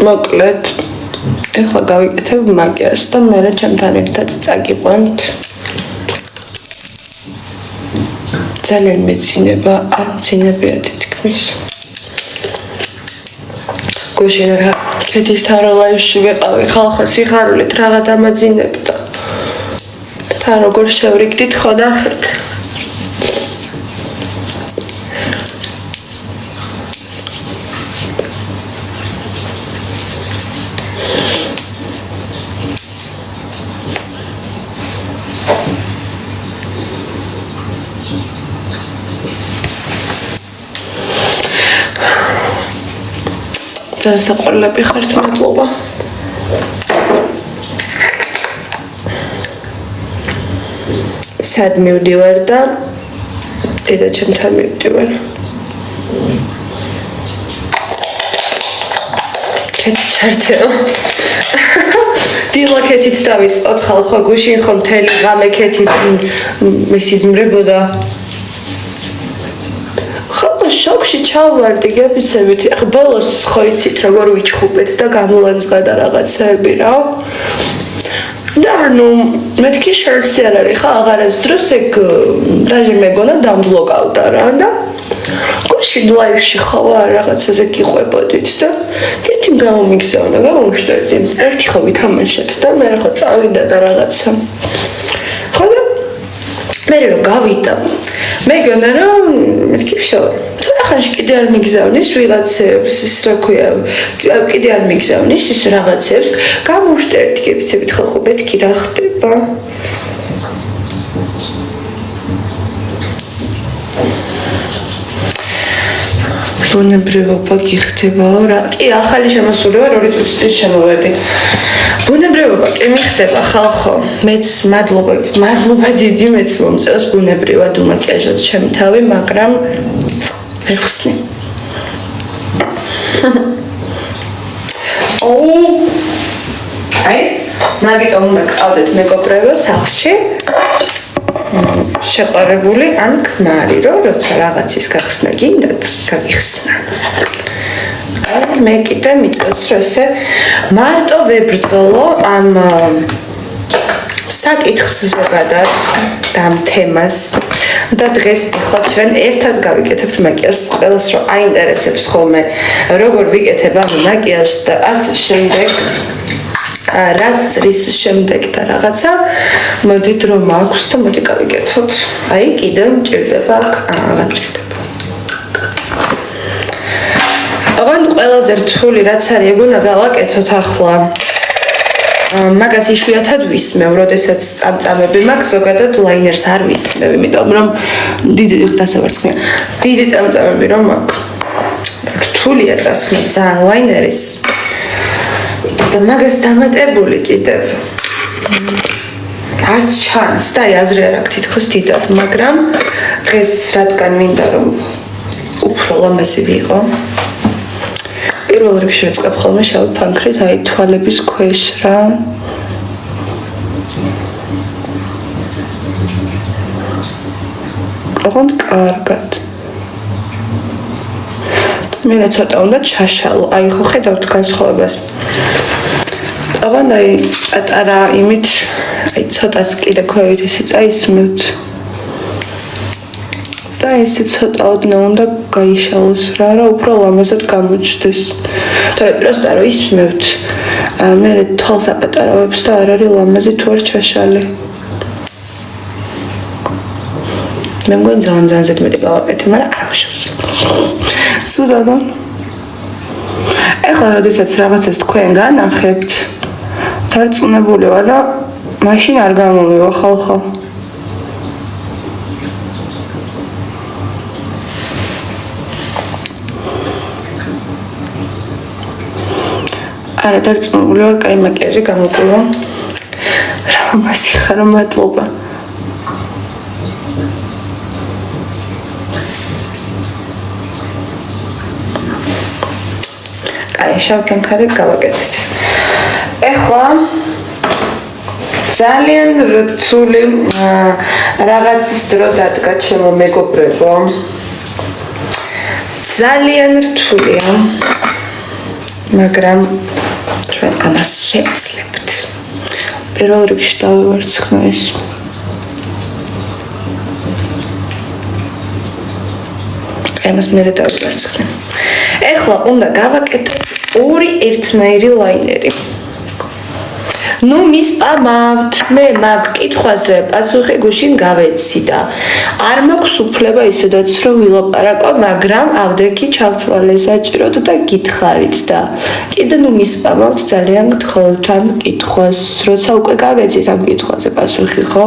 მოკლედ ეხლა გავიკეთებ მაკიაჟს და მერე ჩემთან ერთად წაგიყვანთ ძალიან მეცინება არ მძინებია თითქმის გუშინ რა კეთისთან რო ლაივში ვიყავი ხალხო სიხარულით რაღა დამაძინებდა და როგორ შევრიგდით ხო ნახეთ საყვარლები ხართ მადლობა სად მივდივარ და დედაჩემთან მივდივარ კეთით ჩართეო დილა კეთით დავიწყოთ ხალხო გუშინ ხო მთელი ღამე კეთით მისიზმრებოდა შოქში ჩავვარდი გეფიცებით ახლა ბოლოს ხო იცით როგორ ვიჩხუბეთ და გამოლანძღადა რაღაცები რა და ნუ მეთქი შარცი არ არის ხა აღარასდროს ეგ დაჟე მეგონა დამბლოკავდა რა და გუშინ ლაივში ხო რაღაცაზე გიყვებოდით და კეთი გამომიგზავნა გამოვშტერდი ერთი ხო ვითამაშეთ და მე ხო წავიდა და რაღაცა ხო და მე რო გავიდა მეგონა რომ მეთქი შო ახლა კიდე არ მიგზავნის ვიღაცებს ის რა ქვია კიდე არ მიგზავნის ის რაღაცებს გამოვშტერდი გეფიცებით ხო მეთქი რა ხდება ბუნებრივობა გიხდებაო რა კი ახალი შემოსული ვარ 2 წუთის წინ შემოვედი ბუნებრივობა კი მიხდება ხალხო მეც მადლობა დიდი მეც მომწევს ბუნებრივად უმაკიაჟოთ ჩემი თავი მაგრამ ვერ ხსნი აი მაგიტომ უნდა გყავდეთ მეგობრებო სახლში შეყარებული ან ქმარი რომ როცა რაღაცის გახსნა გინდათ გაგიხსნა მე კიდე მიწევს რომ ესე მარტო ვებრძოლო ამ საკითხს ზოგადად და ამ თემას და დღეს ხო ჩვენ ერთად გავიკეთებთ მაკიაჟს ყველას რომ აინტერესებს ხოლმე როგორ ვიკეთებ ამ მაკიაჟს და ასე შემდეგ რას რის შემდეგ და რაღაცა მოდით რომ აქვს და მოდი გავიკეთოთ აი კიდევ მჭირდება აღარ მჭირდება ოღონდ ყველაზე რთული რაც არის ეგ უნდა გავაკეთოთ ახლა მაგას იშვიათად ვისმევ, როდესაც წამწამები მაქვს, ზოგადად ლაინერს არ ვისმევ, იმიტომ რომ დიდი დასავარცხნია. დიდი წამწამები რომ მაქვს. რთულია წასვლა ძალიან ლაინერის. და მაგას დამატებული კიდევ. არც ჩანს და აზრი არ აქვს თითქოს დიდად, მაგრამ დღეს რადგან მინდა რომ უფრო ლამაზი ვიყო. პირველ რიგში ვეწყებ ხოლმე შავი ფანქრით, აი თვალების ქვეშ რა. ოღონდ კარგად. მე ცოტა უნდა ჩაშალო, აი ხო ხედავთ განსხვავებას. ოღონდ აი პატარა იმით, აი ცოტას კიდე ქვევით ისე წაისმევთ. და ესე ცოტა ოდნავ უნდა გაიშალოს რა, უფრო ლამაზად გამოჩნდეს. თორე პროსტა რომ ისმევთ, მე თვალს აპატარავებს და არ არის ლამაზი თუ არ ჩაშალე. მე მგონი ძალიან ზედმეტი გავაკეთე, მაგრამ არ აღშევს. სუდადა. ეხლა როდესაც რაღაცას თქვენ განახებთ, დარწმუნებული ვარ, რომ მაშინ არ გამომივა ხალხო. არა დარწმუნებული ვარ, კაი მაკიაჟი გამოკვირვა. რა ლამაზი ხარ, მადლობა. კაი, შავ ფანქრით გავაკეთეთ. ეხლა ძალიან რთული რაღაცის დრო დადგა ჩემო მეგობრებო. ძალიან რთულია. მაგრამ ჩვენ ამას შევძლებთ. პირველ რიგში დავივარცხნა ეს. ამას მე დავივარცხნე. ეხლა უნდა გავაკეთოთ ორი ერთნაირი ლაინერი. ნუ მისპამავთ, მე მაგ კითხვაზე პასუხი გუშინ გავეცი და არ მაქვს უფლება ისედაც რომ ვილაპარაკო, მაგრამ ავდექი ჩავთვალე საჭიროდ და გითხარით და კიდე ნუ მისპამავთ, ძალიან გთხოვთ ამ კითხვას, როცა უკვე გავეცით ამ კითხვაზე პასუხი, ხო?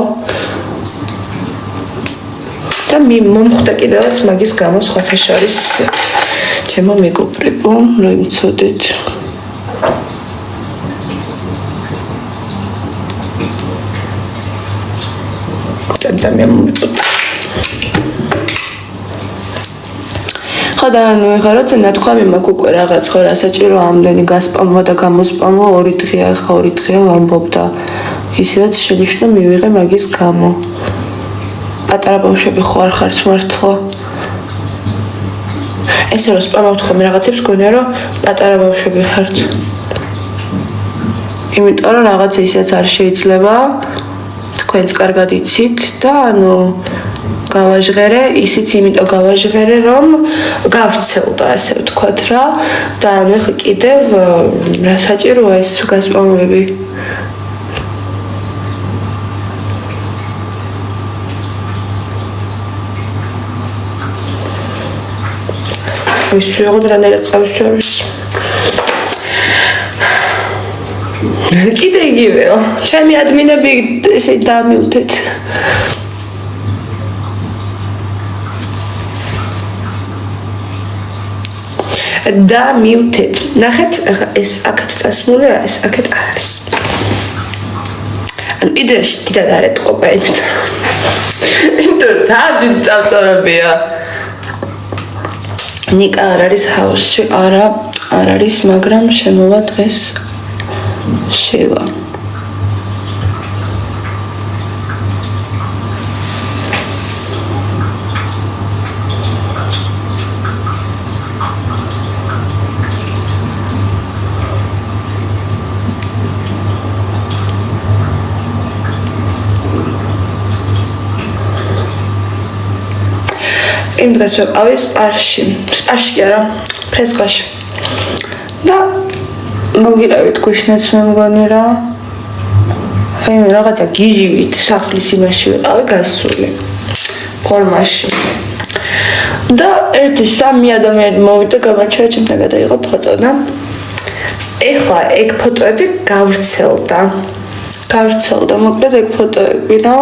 და მომხვდა კიდევაც მაგის გამო სხვათა შორის ჩემო მეგობრებო, რომ იმცოდეთ. ხოდა ანუ ეხლა როცა ნათქვამი მაქვს უკვე რაღაც ხო რა საჭირო ამდენი გასპამვა და გამოსპამვა 2 დღეა ხა 2 დღეა ვამბობ და ისედაც შენიშნა მივიღე მაგის გამო. პატარა ბავშვები ხო არ ხართ მართლა? ესე რომ სპამავთ ხოლმე რაღაცებს გქონია რომ პატარა ბავშვები ხართ. იმიტომ რომ რაღაცა ისეც არ შეიძლება თქვენც კარგად იცით და ანუ გავაჟღერე, ისიც იმიტომ გავაჟღერე, რომ გავრცელდა, ასე ვთქვათ რა და ანუ ეხლა კიდევ რა საჭიროა ეს გასპამვები? ვისვიოღოთ რანაირად წავისვიოს. კიდე იგივეო. ჩემი ადმინები ესე დამიუთეთ. დამიუთეთ. ნახეთ, ეს აქეთ წასმულია, ეს აქეთ არ არის. ანუ იდეაში დიდად არ ეტყობა იმით. იმიტომ ძალიან წავწავებია. ნიკა არ არის ჰაუსში, არ არის, მაგრამ შემოვა დღეს შევა. იმ დღეს ვეყავი სპარში კი არა, ფრესკოში. და მოგიყევით გუშინაც მე მგონი რა. აი მე რაღაცა გიჟივით სახლის იმაში ვეყავი გასული ფორმაში. და ერთი 3 ადამიანი მოვიდა გამარჩევა ჩემთან გადაიღო ფოტო და ეხლა ეგ ფოტოები გავრცელდა მოკლედ ეგ ფოტოები რა.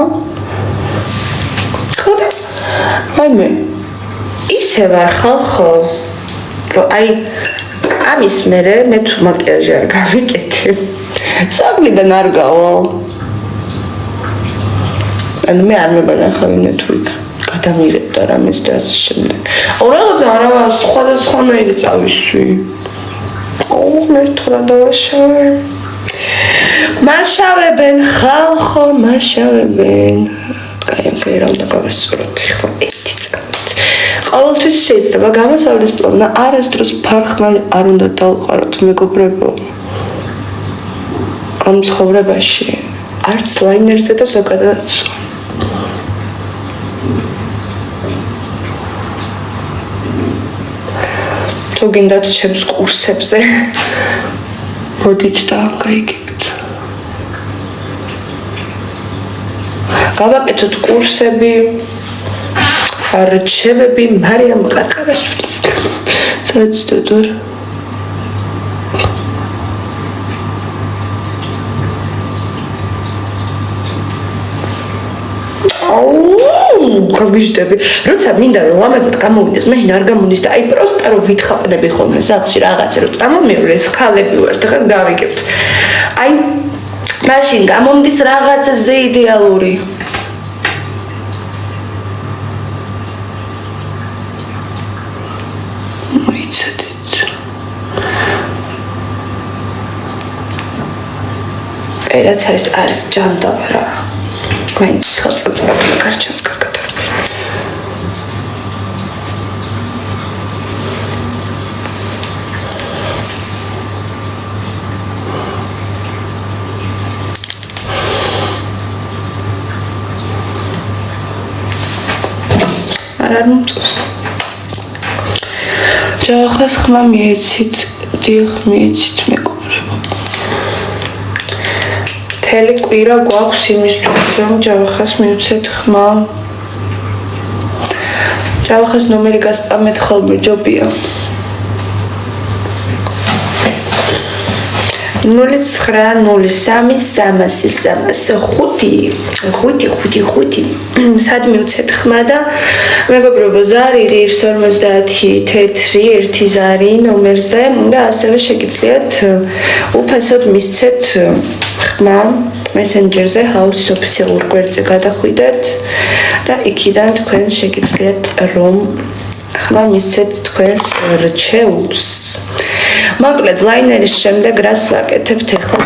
ხოდა აი მე ისე ვარ ხალხო რომ აი ამის მერე მე თუ მაკიაჟი არ გავიკეთე საგლიდან არ გავალ ანუ მე არ მებანახავინე თუ იქ გადამიღებდა რამეს და ასე შემდეგ რაღაც არა სხვადასხვანაირი წავისვი მე თორა დავაშავე მაშავებენ ხალხო მაშავებენ კაი რა უნდა გავასწოროთ ხო ერთი წამით ყოველთვის შეიძლება გამოსავლის პოვნა არასდროს ფარხმალი არ უნდა დავყაროთ მეგობრებო ამ ცხოვრებაში არც ლაინერზე და ზოგადად თუ გინდათ ჩემს კურსებზე მოდით და გაიგებთ გავაკეთოთ კურსები არჩევები მარიამ ყარყარაშვილისგან წაწდოდორ გავიჟდები როცა მინდა რომ ლამაზად გამოვიდეს მაშინ არ გამოდის და აი პროსტა რომ ვითხაპნები ხოლმე სახლში რაღაცა რომ წამომივლეს ქალები ვართ ხან გავიგებთ აი მაშინ გამომდის რაღაცა ზე იდეალური მოიცადეთ რაც არის ჯანდაბა რა მაინც ხალწაწაბა გარჩენს კარგად არ მომწონს. ჯავახას ხმა მიეცით, დიახ მიეცით მეგობრებო. მთელი კვირა გვაქვს იმისთვის, რომ ჯავახას მივცეთ ხმა. ჯავახას ნომერი გასწამეთ ხოლმე ჯობია. 0-9-0-3-3-5 სად მივცეთ ხმა და მეგობრებო ზარი ღირს 50 თეთრი ერთი ზარი ნომერზე და ასევე შეგიძლიათ უფასოდ მისცეთ ხმა მესენჯერზე ჰაუსის ოფიციალურ გვერდზე გადახვიდეთ და იქიდან თქვენ შეგიძლიათ რომ ხმა მისცეთ თქვენს რჩეულს. მოკლედ ლაინერის შემდეგ რას ვაკეთებთ ახლა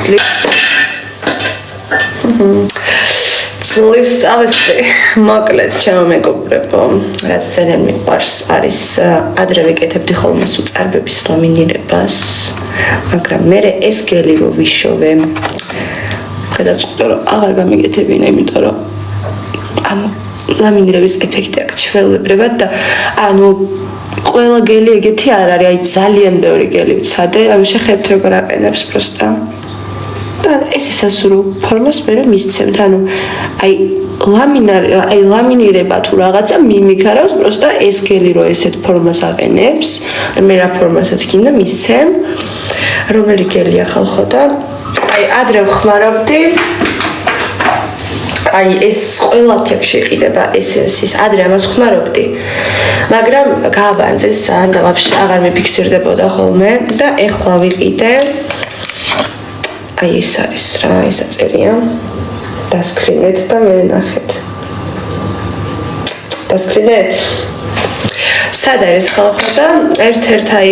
ძლივს წავესწრე. მოკლედ ჩემო მეგობრებო, რაც ძალიან მიყვარს არის ადრე ვიკეთებდი ხოლმე უწარბების ლამინირებას, მაგრამ მე ეს გელი რო ვიშოვე გადავწყვიტე რომ აღარ გამიგეთებინა, იმიტომ რომ ლამინირების ეფექტი აქვს ჩვეულებრივად და ყველა გელი ეგეთი არ არის, აი ძალიან ბევრი გელი ვცადე, შეხედეთ როგორ აყენებს პროსტა. და ეს სასურველ ფორმას მე მისცემთ, აი ლამინირება თუ რაღაცა მიმიქარავს, პროსტა ეს გელი რო ესეთ ფორმას აყენებს და მე რა ფორმასაც გინდა მისცემ, რომელი გელია ხალხო და აი ადრე ვხმარობდი აი ეს ყველაფერი შეყიდება ეს ადრე ამას ხმარობდი მაგრამ გააბანძე ძალიან და ვაფშე აღარ მეფიქსირდებოდა ხოლმე და ეხლა ვიყიდე აი ეს არის რა ეს აწერია დასკრინეთ და მე ნახეთ დასკრინეთ სად არის ხალხო და ერთ-ერთ აი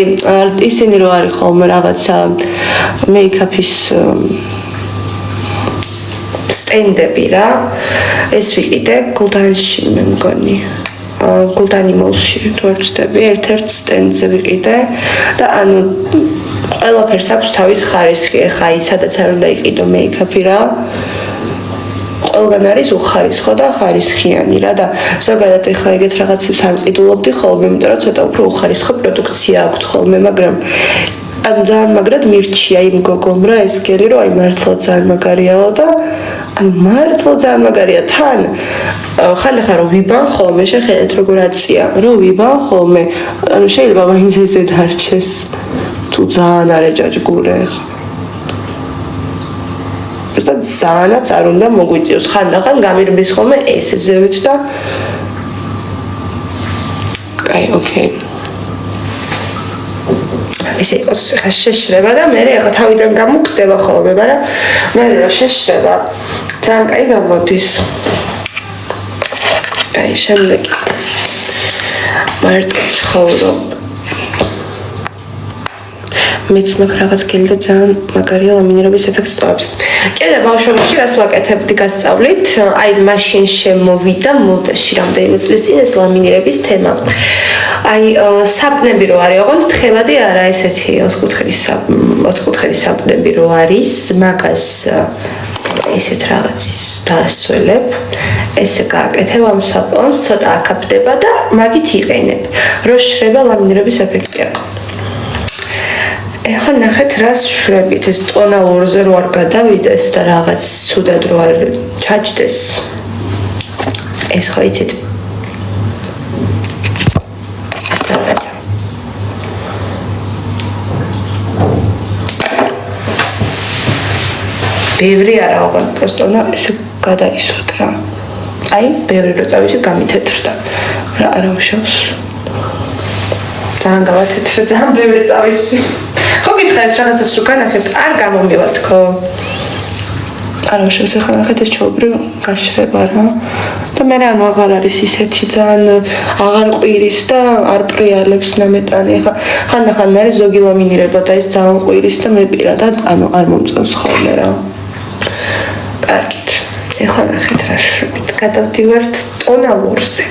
ისინი რო არის ხოლმე რაღაცა მეიქაპის სტენდები რა ეს ვიყიდე გულდანში მე მგონი გულდანი მოლში თუ არ ვცდები ერთ-ერთ სტენდზე ვიყიდე და ყველაფერს აქვს თავის ხარისხი ეხა აი სადაც არ უნდა იყიდო მეიქაპი რა ყველგან არის უხარისხო და ხარისხიანი რა და ზოგადად ეხლა ეგეთ რაღაცებს არ ვყიდულობდი ხოლმე იმიტომ რომ ცოტა უფრო უხარისხო პროდუქცია აქვს ხოლმე მაგრამ ძალიან მაგრად მირჩია იმ გოგომ რა ეს გელი რომ აი მართლა ძალიან მაგარიაო და მართლა ძალიან მაგარია თან ხალხა რომ ვიბან ხოლმე შეხედეთ როგორ აწია რომ ვიბან ხოლმე შეიძლება მაინც ესე დარჩეს თუ ძალიან არის ჯაჯგურე ხა და ძალიანაც არ უნდა მოგვიწიოს ხანდახან გამირბის ხოლმე ესე ზევით და აი ოკეი ესე იყოს ხა შეშრება და მე ახლა თავიდან გამოგდება ხოლმე მაგრამ მე რა შეშრება ძალიან კაი გამოდის აი შემდეგი მარტო ცხოვრობ მეც მაგ რაღაც გელი და ძალიან მაგარია ლამინირების ეფექტს ტოვებს კიდე ბავშვობაში რას ვაკეთებდი გასწავლით აი მაშინ შემოვიდა მოდაში რამდენიმე წლის წინ ეს ლამინირების თემა აი საპნები რო არის ოღონდ თხევადი არა ესეთი 4 კუთხედი საპნები რო არის მაგას ესეთ რაღაცის დაასველებ ესე გააკეთებ ამ საპონს ცოტა აკაფდება და მაგით იყენებ რო შრება ლამინირების ეფექტი აქვს ეხლა ნახეთ რას ვშლებით ეს ტონალურზე რო არ გადავიდეს და რაღაც ცუდად რო არ ჩაჯდეს ეს ხო იცით ბევრი არა ოღონდ просто на ესე გადაისვათ რა აი ბევრი რო წავიდე გამითეთრდა რა არა უშავს ძალიან გავათეთრე ძალიან ბევრი წავისვი ხო გითხარით რაღაცას რო განახებთ არ გამომივა თქო არა უშავს ახლა ნახეთ ეს ჩაუბრი გაშრება რა და მე რა აღარ არის ისეთი ძალიან აღარ ყვირის და არ პრიალებს ნამეტანი ახლა ხანდახან არის ზოგი ლამინირება და ეს ძალიან ყვირის და მე პირადად არ მომწონს ხოლმე რა კარგით ეხლა ნახეთ რა შვებით გადავდივართ ტონალურზე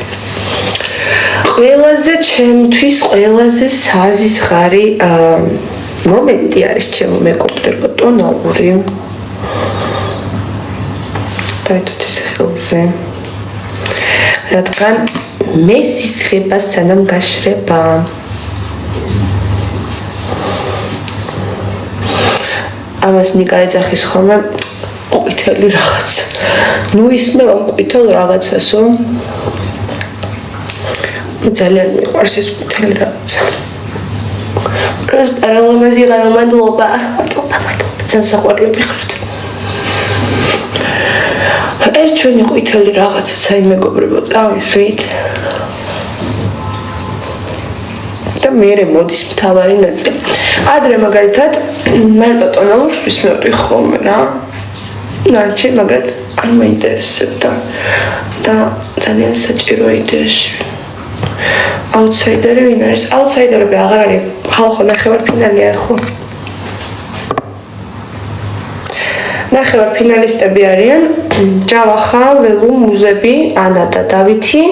ყველაზე ჩემთვის ყველაზე საზიზღარი მომენტი არის ჩემო მეგობრებო ტონალური დაიდოთ ეს ხელზე რადგან მესისხება სანამ გაშრება. ამას ნიკა ეძახის ხოლმე ყვითელი რაღაცა. ნუ ისმე რომ ყვითელ რაღაცასო. ძალიან მიყვარს ეს ყვითელი რაღაცა. просто როლამაზი გამადლობა. ძალიან საყვარლები ხართ. ეს ჩვენი ყვითელი რაღაცა საერთოდ მეგობრებო წავისვით. და მერე მოდის მთავარი ნაწილი. ადრე მაგალითად მარტო ტონალურს მივხვდი ხოლმე რა. ნარჩი მაგრამ არ მაინტერესებდა და ძალიან საჭირო იდეაში. აუთსაიდერი ვინ არის? აუთსაიდერები აღარ არის. ხალხო ნახევარფინალია ხო? ნახევარფინალისტები არიან ჯავახა, ველუ, მუზები, ანა და დავითი.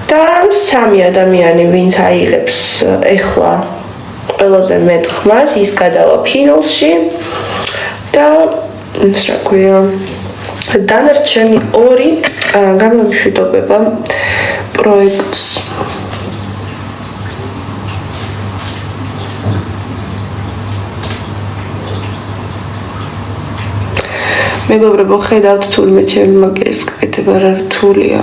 და სამი ადამიანი ვინც აიღებს ეხლა ყველაზე მეტ ხმას ის გადავა ფინალში და ის რა ქვია დანარჩენი ორი გამომშვიდობება პროექტს მეგობრებო ხედავთ თურმე ჩემი მაგერის გაკეთება რა რთულია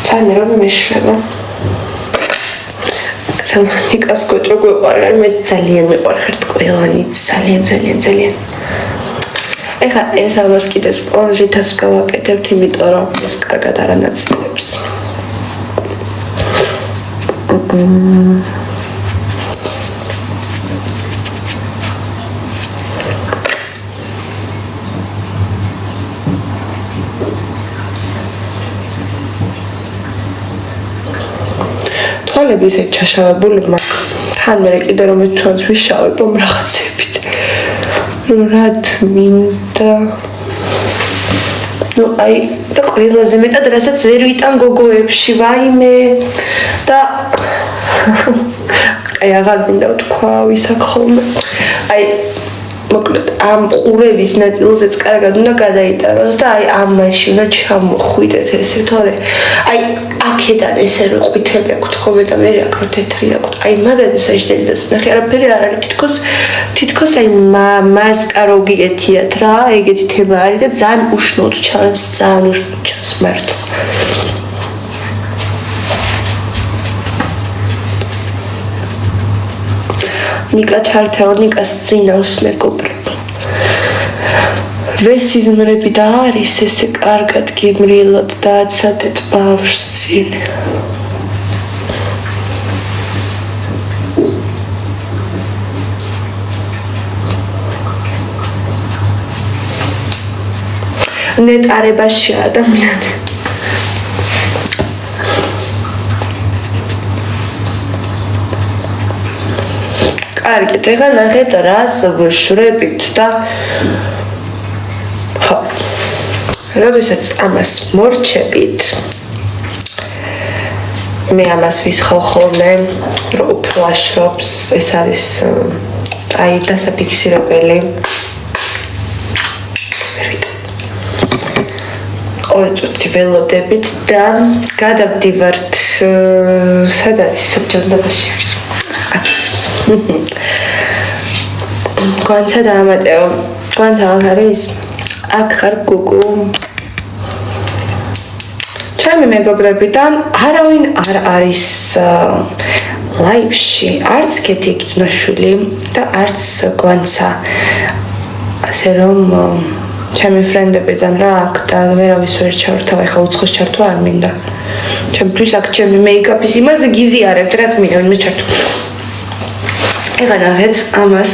ძალიან რომ მეშლება ნიკას კოჭრო გვეყარა მე ძალიან მეყარხერთ ყველანი ძალიან ეხლა ეს ამას კიდე სპონჟითაც გავაკეთებთ იმიტომ რომ ეს კარგად არ ანაწილებს თვალები ისე ჩაშავებული მაქვს თან მე კიდე რომ თვალს ვიშავებ ამ რაღაცებით რად მინდა ნუ აი და ყველაზე მეტად რასაც ვერ ვიტან გოგოებში ვაიმე და აი აღარ მინდა თქვა ვისაკ ხოლმე აი მოკლედ ამ ყურების ნაწილზეც კარგად უნდა გადაიტანოს და აი ამაში უნდა ჩამოხვიდეთ ესე თორე აი აქედან ესე რო ყვითელი აქვს ხოლმე და მე აქ რო თეთრი აქვს აი მაგაზე საჭიროა ნახე არაფერი არ არის თითქოს აი მასკაროგიეთიათ რა ეგეთი თემა არის და ძალიან უშნოდ ჩანს მართლა ნიკა ჩართეო ნიკას წინავს მეგობრებო ვესიზმრები და არის ესე კარგად გიმრიელად დააცადეთ ბავშვს წინ ნეტარებაში ადამიანი კარგით, ეხლა ნახეთ რას ვშვრებით და ხო. როდესაც ამას მორჩებით მე ამას ვისხავ ხოლმე, რომ უფრო აშრობს, ეს არის აი დასაფიქსირებელი. ორი წუთი ველოდებით და გადავდივართ სად არის საბჭონდაბაში არის. Quanta da Mateo, quanta არის? აქ ხარ გუგუ. ჩემი მეგობრებიდან არავინ არ არის ლაივში, არც კეთი კინოშვილი და არც გვანცა. ასე რომ ჩემი ფრენდებიდან რა აქ და ვერავის ვერ ჩავართავ, ეხლა უცხოს ჩართვა არ მინდა. ჩემთვის აქ ჩემი მეიკაპის იმაზე გიზიარებთ, რაც მინდა მე ჩართვა. ეხლა ნახეთ ამას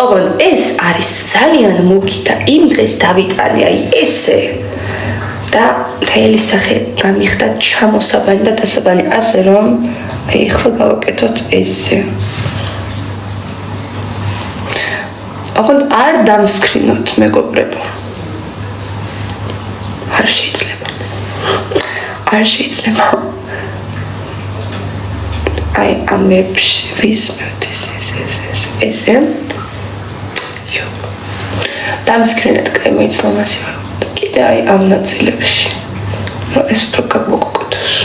ოღონ ეს არის ძალიან მუქი და იმ დღეს დავიტანე აი ესე და მთელი სახე გამიხდა ჩამოსაბანი და დასაბანი ასე რომ აი ახლა გავაკეთოთ ესე ოღონ არ დამსკრინოთ მეგობრებო არ შეიძლება აი ამებში ვისმევთ ესე დამსკრინეთ კაი მოიცლა მასე კიდე აი ამ ნაწილებში რომ ეს უფრო გაგვაგვკეთოს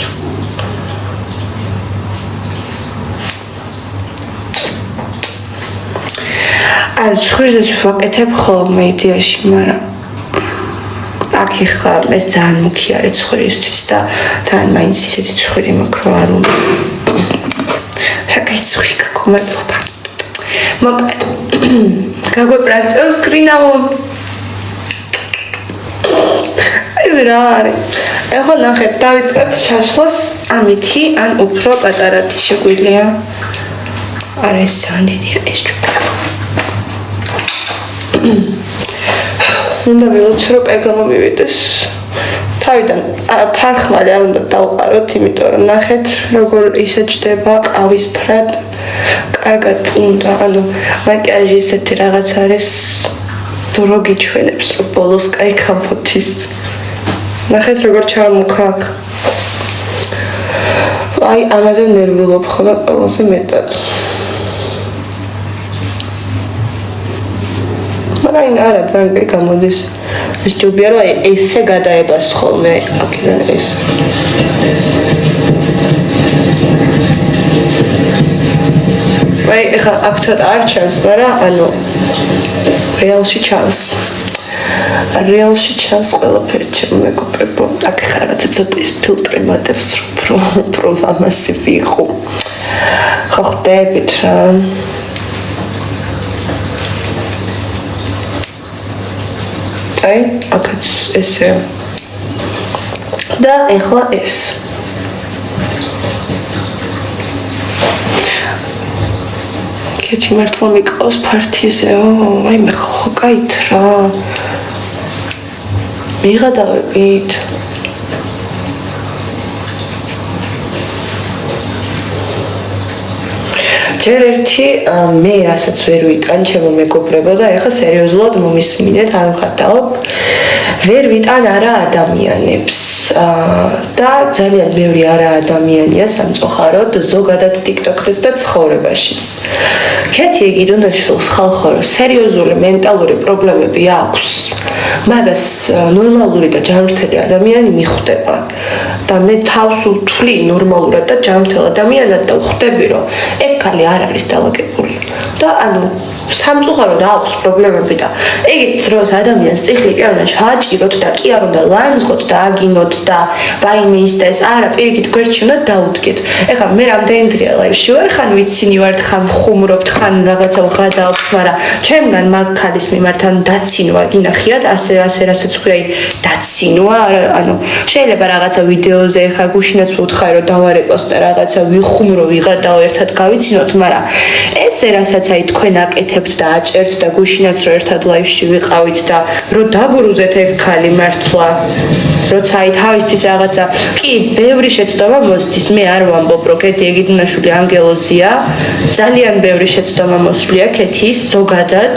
ან ცხვირზეც ვაკეთებ ხოლმე იდეაში მაგრამ აქ ხა ეს ძალიან მუქი არის ცხვირისთვის და თან მაინც ისეთი ცხვირი მაქვს რომ არ უნდა რაკეცხვი გაკომატობა მოკლედ გაგვეპრაქტიკო სკრინავო ეს რა არის ეხლა ნახეთ დავიწყებთ შაშლას ამითი ან უფრო პატარად შეგვიძლია არის ძალიან დიდია ეს ჯგუფი უნდა ვილოცო რომ პეგამო მივიდეს თავიდან ფარხმალი არ უნდა დავყაროთ იმიტომ რომ ნახეთ როგორ ისე ჩდება ყავისფრად კარგად უნდა ანუ მაკიაჟი ისეთი რაღაც არის დრო გიჩვენებს რომ ბოლოს კაი გამოდის ნახეთ როგორ ჩამოქა აქ აი ამაზე ნერვიულობ ხოლმე ყველაზე მეტად მაგრამ არა ძალიან კაი გამოდის ეს ჯობია რომ ესე გადაებას ხოლმე აქედან ეს აი ეხლა აქ ცოტა არ ჩანს მაგრამ ანუ რეალში ჩანს ყველაფერი ჩემო მეგობრებო აქ ხა რაღაცა ცოტა ის ფილტრი მატებს უფრო ლამასი ვიყო ხო ხდებით რა აი აქაც ესე და ეხლა ეს კეთი მართლა მიყავს ფართიზეო აი მე ხო კაით რა მიღადავებით ჯერ ერთი მე რასაც ვერ ვიტან ჩემო მეგობრებო და ეხლა სერიოზულად მომისმინეთ არ ვხატავ ვერ ვიტან არა ადამიანებს და ძალიან ბევრი არა ადამიანია სამწუხაროდ ზოგადად TikTok-ზეც და ცხოვრებაშიც კეთი იგი უნდა შულს ხალხო რომ სერიოზული მენტალური პრობლემები აქვს მაგას ნორმალური და ჯანმრთელი ადამიანი მიხვდება და მე თავს ვთვლი ნორმალურად და ჯანმრთელ ადამიანად და ვხვდები რომ ეგ ქალი არ არის დალაგებული და ანუ სამწუხაროდ აქვს პრობლემები და ეგეთ დროს ადამიანს წიხლი კი არ უნდა ჩააჭიროთ და კი არ უნდა ლანძღოთ და აგინოთ და ვაიმე ის და ეს არა პირიქით გვერდში უნდა დაუდგეთ ეხლა მე რამდენი დღეა ლაივში ვარ ხან ვიცინი ვართ ხან ხუმრობთ ხან რაღაცა ვღადავთ მაგრამ ჩემგან მაგ ქალის მიმართ ანუ დაცინვა გინახიათ ასე რასაც ვქრი დაცინვა ანუ შეიძლება რაღაცა ვიდეოზე ეხლა გუშინაც ვუთხარი რომ დავარეპოსტე რაღაცა ვიხუმრო ვიღადაო ერთად გავიცინოთ მაგრამ ესე რასაც აი თქვენ აკეთებთ და აჭერთ და გუშინაც რომ ერთად ლაივში ვიყავით და რომ დაგურუზეთ ეგ ქალი მართლა როცა აი თავისთვის რაღაცა კი ბევრი შეცდომა მოსდის მე არ ვამბობ რომ კეთი ეგიდნაშვილი ანგელოზია ძალიან ბევრი შეცდომა მოსვლია კეთის ზოგადად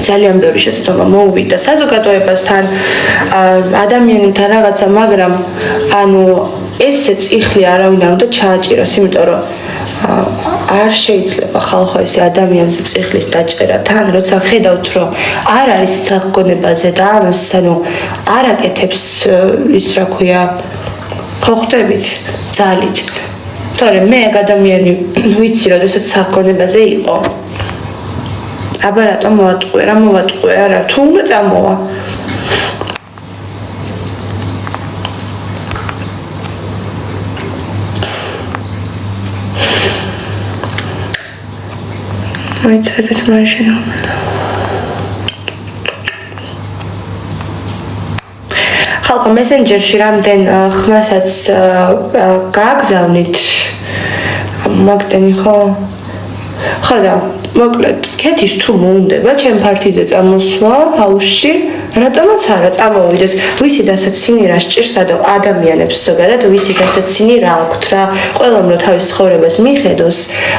ძალიან ბევრი შეცდომა მოუვიდა საზოგადოებასთან ადამიანებთან რაღაცა მაგრამ ანუ ესე წიხლი არავინ არ უნდა ჩააჭიროს იმიტომ რომ არ შეიძლება ხალხო ესე ადამიანზე წიხლის დაჭერა თან როცა ხედავთ რომ არ არის საგონებაზე და ამას ანუ არ აკეთებს ის რა ქვია ხო ხვდებით ძალით თორემ მე ეგ ადამიანი ვიცი როდესაც საგონებაზე იყო აბა რატომ მოვატყვე რა მოვატყვე არა თუ უნდა წამოვა მოიცადეთ მაშინ ხალხო მესენჯერში რამდენ ხმასაც გააგზავნით მაგდენი ხო და მოკლედ კეთის თუ მოუნდება ჩემ ფართიზე წამოსვლა ჰაუსში რატომაც არა წამოვიდეს ვისი დასაცინი რა სჭირს და ადამიანებს ზოგადად ვისი დასაცინი რა აქვთ რა ყველამ რო თავის ცხოვრებას მიხედოს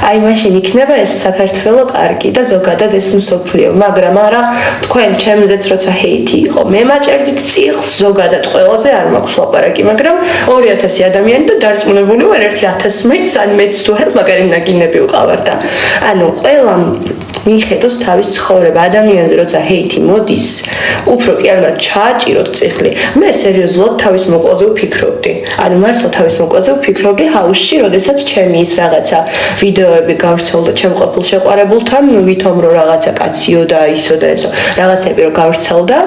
აი მაშინ იქნება ეს საქართველო კარგი და ზოგადად ეს მსოფლიო მაგრამ არა თქვენ ჩემზეც როცა ჰეითი იყო მე მაჭერდით წიხს ზოგადად ყველაზე არ მაქვს ლაპარაკი მაგრამ 2000 ადამიანი და დარწმუნებული ვარ 1000 მეც ან მეც თუ არ მაგარი ნაგინები ვყავარ და ანუ ყველამ მიხედოს თავის ცხოვრება. ადამიანზე როცა ჰეითი მოდის, უფრო კი არ ჩააჭიროთ წიხლი. მე სერიოზულად თავის მოკლაზე ვფიქრობდი. ანუ მართლა თავის მოკლაზე ვფიქრობდი ჰაუსში, როდესაც ჩემი ის რაღაცა ვიდეოები გავრცელდა ჩემ ყოფილ შეყვარებულთან, ვითომ რომ რაღაცა კაციო და ისო და ესო, რაღაცები რომ გავრცელდა.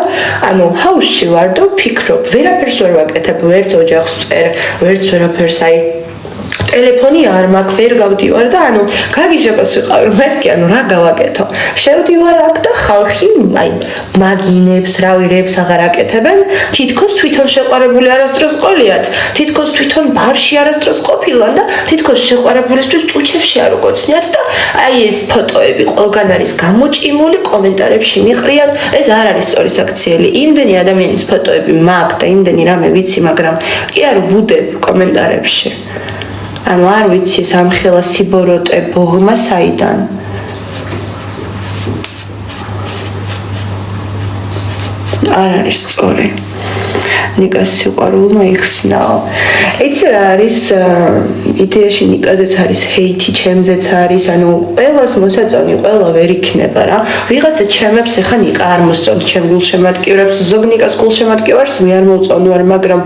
ანუ ჰაუსში ვარ და ვფიქრობ, ვერაფერს ვერ ვაკეთებ, ვერც ოჯახს ვწერ, ვერც ვერაფერს აი ტელეფონი არ მაქვს, ვერ გავდივარ და ანუ გაგიჟებას ვიყავი, მეთქი ანუ რა გავაკეთო. შევდივარ აქ და ხალხი აი მაგინებს, რავირებს აღარ აკეთებენ, თითქოს თვითონ შეყვარებული არასდროს ყოლიათ, თითქოს თვითონ ბარში არასდროს ყოფილან და თითქოს შეყვარებულისთვის ტუჩებში არ უგოცნიათ და აი ეს ფოტოები ყველგან არის გამოჭიმული, კომენტარებში მიყრიან, ეს არ არის სწორი საქციელი. იმდენი ადამიანის ფოტოები მაქვს და იმდენი რამე ვიცი, მაგრამ კი არ ვუდებ კომენტარებში. ანუ არ ვიცი სამხელა სიბოროტე ბოღმა საიდან არ არის სწორი ნიკას სიყვარულმა იხსნაო იცი რა არის იდეაში ნიკაზეც არის ჰეითი ჩემზეც არის ანუ ყველას მოსაწონი ყველა ვერ იქნება რა ვიღაცა ჩემებს ეხა ნიკა არ მოსწონს ჩემ გულშემატკივრებს ზოგ ნიკას გულშემატკივარს მე არ მოვწონვარ მაგრამ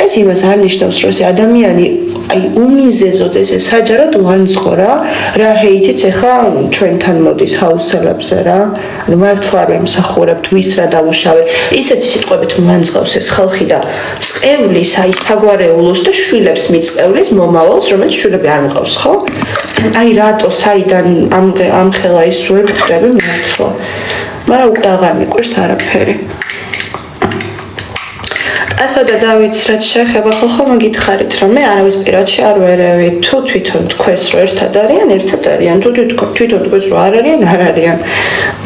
ეს იმას არ ნიშნავს რომ ეს ადამიანი აი უმიზეზოდ ესე საჯაროდ უანწყო რა ჰეითიც ეხა ჩვენთან მოდის ჰაუსელებზე რა ანუ მართლა არ ვიმსახურებთ ვის რა დავუშავე ისეთი სიტყვებით მოანწყავს ეს ხალხი და წყევლის აი საგვარეულოს და შვილებს მიწყევლის მომავალს რომელიც შვილები არ მყავს ხო აი რატო საიდან ამხელა ის ვერ ვხვდები მართლა მაგრამ უკვე აღარ მიყვარს არაფერი ასო და დავით რაც შეხება ხალხო მოგითხარით რომ მე არავის პირადში არ ვერევი თუ თვითონ თქვენს რომ ერთად არიან თუ თვითონ თქვენს რომ არ არიან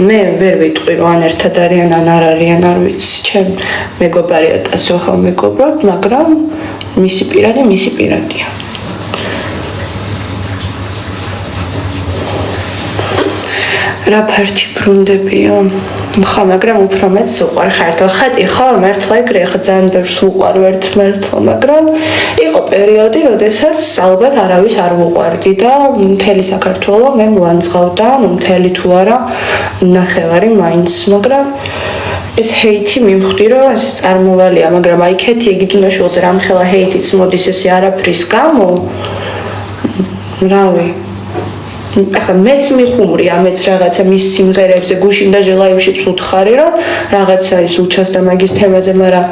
მე ვერ ვიტყვი რომ ან ერთად არიან ან არ არიან არ ვიცი ჩემ მეგობარია ასე ხომ მეგობრობ მაგრამ მისი პირადია რა ფართი ბრუნდებიო ხა მაგრამ უფრო მეც უყვარ ხარტო ხატი ხო მართლა ეგრე ხა ძალიან ბევრს უყვარ ერთმანეთს მაგრამ იყო პერიოდი როდესაც ალბათ არავის არ უყვარდი და მთელი საქართველო მე მლანძღავდა მთელი თუ არა ნახევარი მაინც მაგრამ ეს ჰეითი მივხვდი რომ ეს წარმოვალია მაგრამ აი ქეთი ეგიდუნაშვილზე რამხელა ჰეითიც მოდის ესე არაფრის გამო რავი ახლა მეც მიხუმრია მეც რაღაცა მის სიმღერებზე გუშინ და ჟელაივშიც ვუთხარი რომ რაღაცა ის უჩას და მაგის თემაზე მაგრამ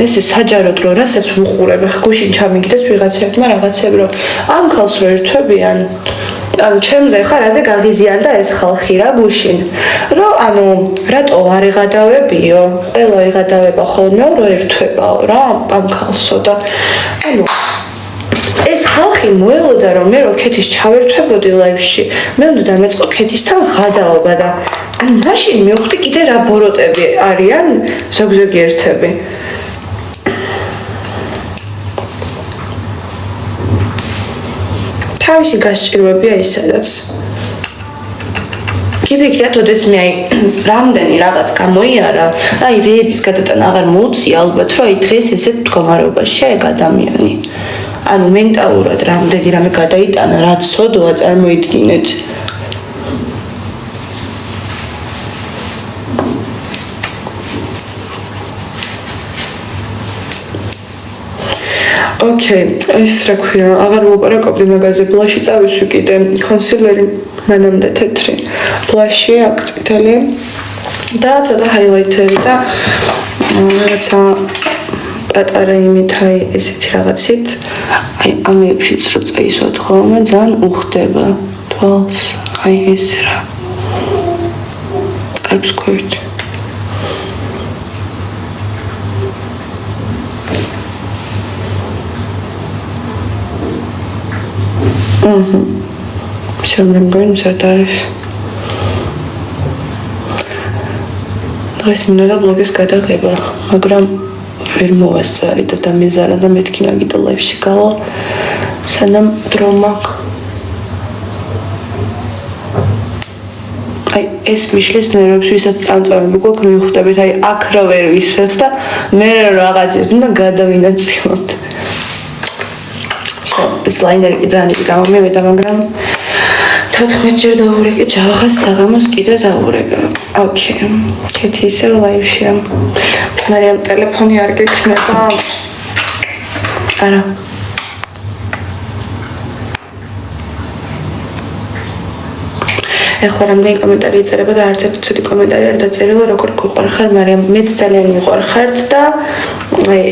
ესე საჯაროდ რომ რასაც ვუყურებ ახლა გუშინ ჩამიგდეს ვიღაცებმა რაღაცები რომ ამ ხალხს რო ერთვებიან ანუ ჩემზე ხა რაზე გაღიზიანდა ეს ხალხი რა გუშინ რომ ანუ რატო არ ეღადავებიო ყველა ეღადავება ხოლმე რომ ერთვებაო რა ამ ხალხსო და ანუ ეს ხალხი მოელოდა რომ მე რო ქეთის ჩავერთვებოდი ლაივში მე უნდა დამეწყო ქეთისთან ღადაობა და ანუ მაშინ მივხვდი კიდე რა ბოროტები არიან ზოგ-ზოგი ერთები თავისი გასჭირვებია ის სადაც გიფიქრეთ ოდეს მე აი რამდენი რაღაც გამოიარა აი რეების გადატანა აღარ მოუწია ალბათ რომ აი დღეს ესეთ მდგომარეობაშია ეგ ადამიანი ანუ მენტალურად რამდენი რამე გადაიტანა რა ცოდვა წარმოიდგინეთ ოკეი ის რა ქვია აღარ მოვაპარაკობდი მაგაზე ბლაში წავისვი კიდე კონსილერი მანამდე თეთრი ბლაში აქ წითელი და ცოტა ჰაილაითერი და რაღაცა პატარა იმით აი ესეთი რაღაცით აი ამებშიც რო წაისვათ ხოლმე ძალიან უხდება თვალს აი ეს რა კარგს ქვევით შემდგომ გონსად არის დღეს მინდა ბლოგის გადაღება მაგრამ ვერ მოვასწარი და დამეზარა და მეთქი ნაგიტა ლაივში გავალ სანამ დრო მაქვს აი ეს მიშლის ნერვებს ვისაც წამწამები გვაქვს მივხვდებით აი აქ რა ვერ ვისვათ და მე რაღაცის უნდა გადავინაცვლოთ ეს ლაინერი ძალიან გამომივიდა მაგრამ 14 დაურეკე ჯავახას საღამოს კიდე დაურეკე. ოკეი. კეთი ისე ლაივშია. მარიამ ტელეფონი არ გექნება. არა. ეხლა რამდენი კომენტარი იწერება და არც ერთი ცუდი კომენტარი არ დაწერილა, როგორ გიყვარხარ, მარიამ მეც ძალიან მიყვარხართ და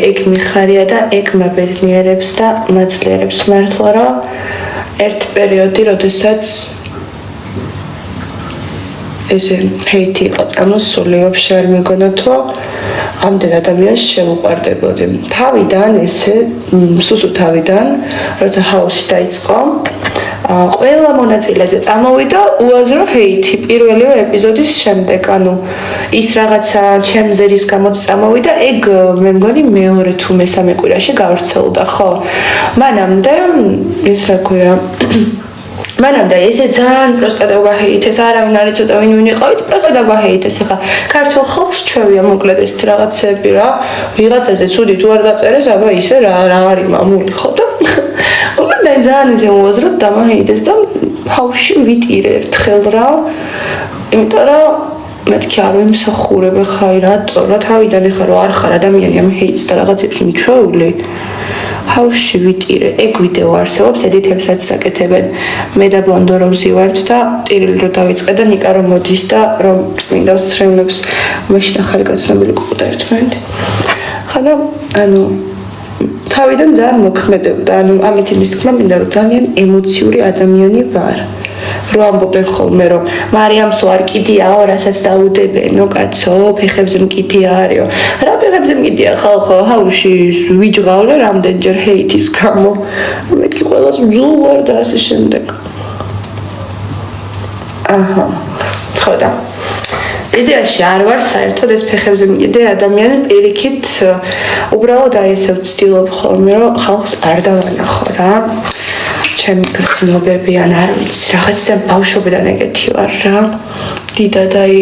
ეგ მიხარია და ეგ მაბედნიერებს და მაძლიერებს მართლა რომ ერთ პერიოდი, როდესაც ესე ჰეითი იყო წამოსული, ვაფშე არ მეგონათო ამდენ ადამიანს შევუყვარდებოდი. თავიდან ესე სუსუ თავიდან, როცა ჰაუსი დაიწყო, ყველა მონაწილეზე წამოვიდა უაზრო ჰეითი პირველივე ეპიზოდის შემდეგ, ანუ ის რაღაცა ჩემზერის გამოც წამოვიდა, ეგ მე მგონი მეორე თუ მესამე კვირაში გავრცელდა, ხო? მანამდე ის რა ქვია მანამდე ესე ძალიან პროსტა დაგაჰეითეს, არავინ არ იცოდა ვინ იყავით, პროსტა დაგაჰეითეს. ახლა ქართულ ხალხს ჩვევია მოკლედ ეს რაღაცები რა, ვიღაცაზე ცუდი თუ არ დაწერეს, აბა ისე რა არის მამული, ხო და უბრალოდ ძალიან ისე უაზროდ დამაჰეითეს და ჰაუსში ვიტირე ერთხელ რა, იმიტომ რომ მეთქი არ ვიმსახურებ ხა რატო რა თავიდან ეხა რო არ ხარ ადამიანი ამ ჰეითს და რაღაცებს მიჩვეული ჰაუსში ვიტირე, ეგ ვიდეო არსებობს, ედიტებსაც საკეთებენ. მე და ბონდო რო ვზივართ და ტირილი რო დავიწყე და ნიკა რო მოდის და რომ წმინდავს ცრემლებს მაშინ ახალი გაცნობილი კვდა ერთმანეთი. ხა და ანუ თავიდან ძალიან მოქმედებდა, ანუ ამით იმის თქმა მინდა რომ ძალიან ემოციური ადამიანი ვარ. რო ამბობენ ხოლმე რომ მარიამს ვარ კიდიაო, რასაც დაუდებენო კაცო, ფეხებზე მკიდია არისო. რა ფეხებზე მკიდია ხალხო, ჰაუსში ვიჯღავლე რამდენჯერ ჰეითის გამო. მეთქი ყველას ბძულ ვარ და ასე შემდეგ. აჰა. ხო და იდეაში არ ვარ საერთოდ ეს ფეხებზე მკიდე ადამიანი პირიქით უბრალოდ აი ესე ვცდილობ ხოლმე რომ ხალხს არ დავანახო რა. ჩემი გრძნობები ან არ ვიცი რაღაცა ბავშვობიდან ეგეთი ვარ რა. დიდად აი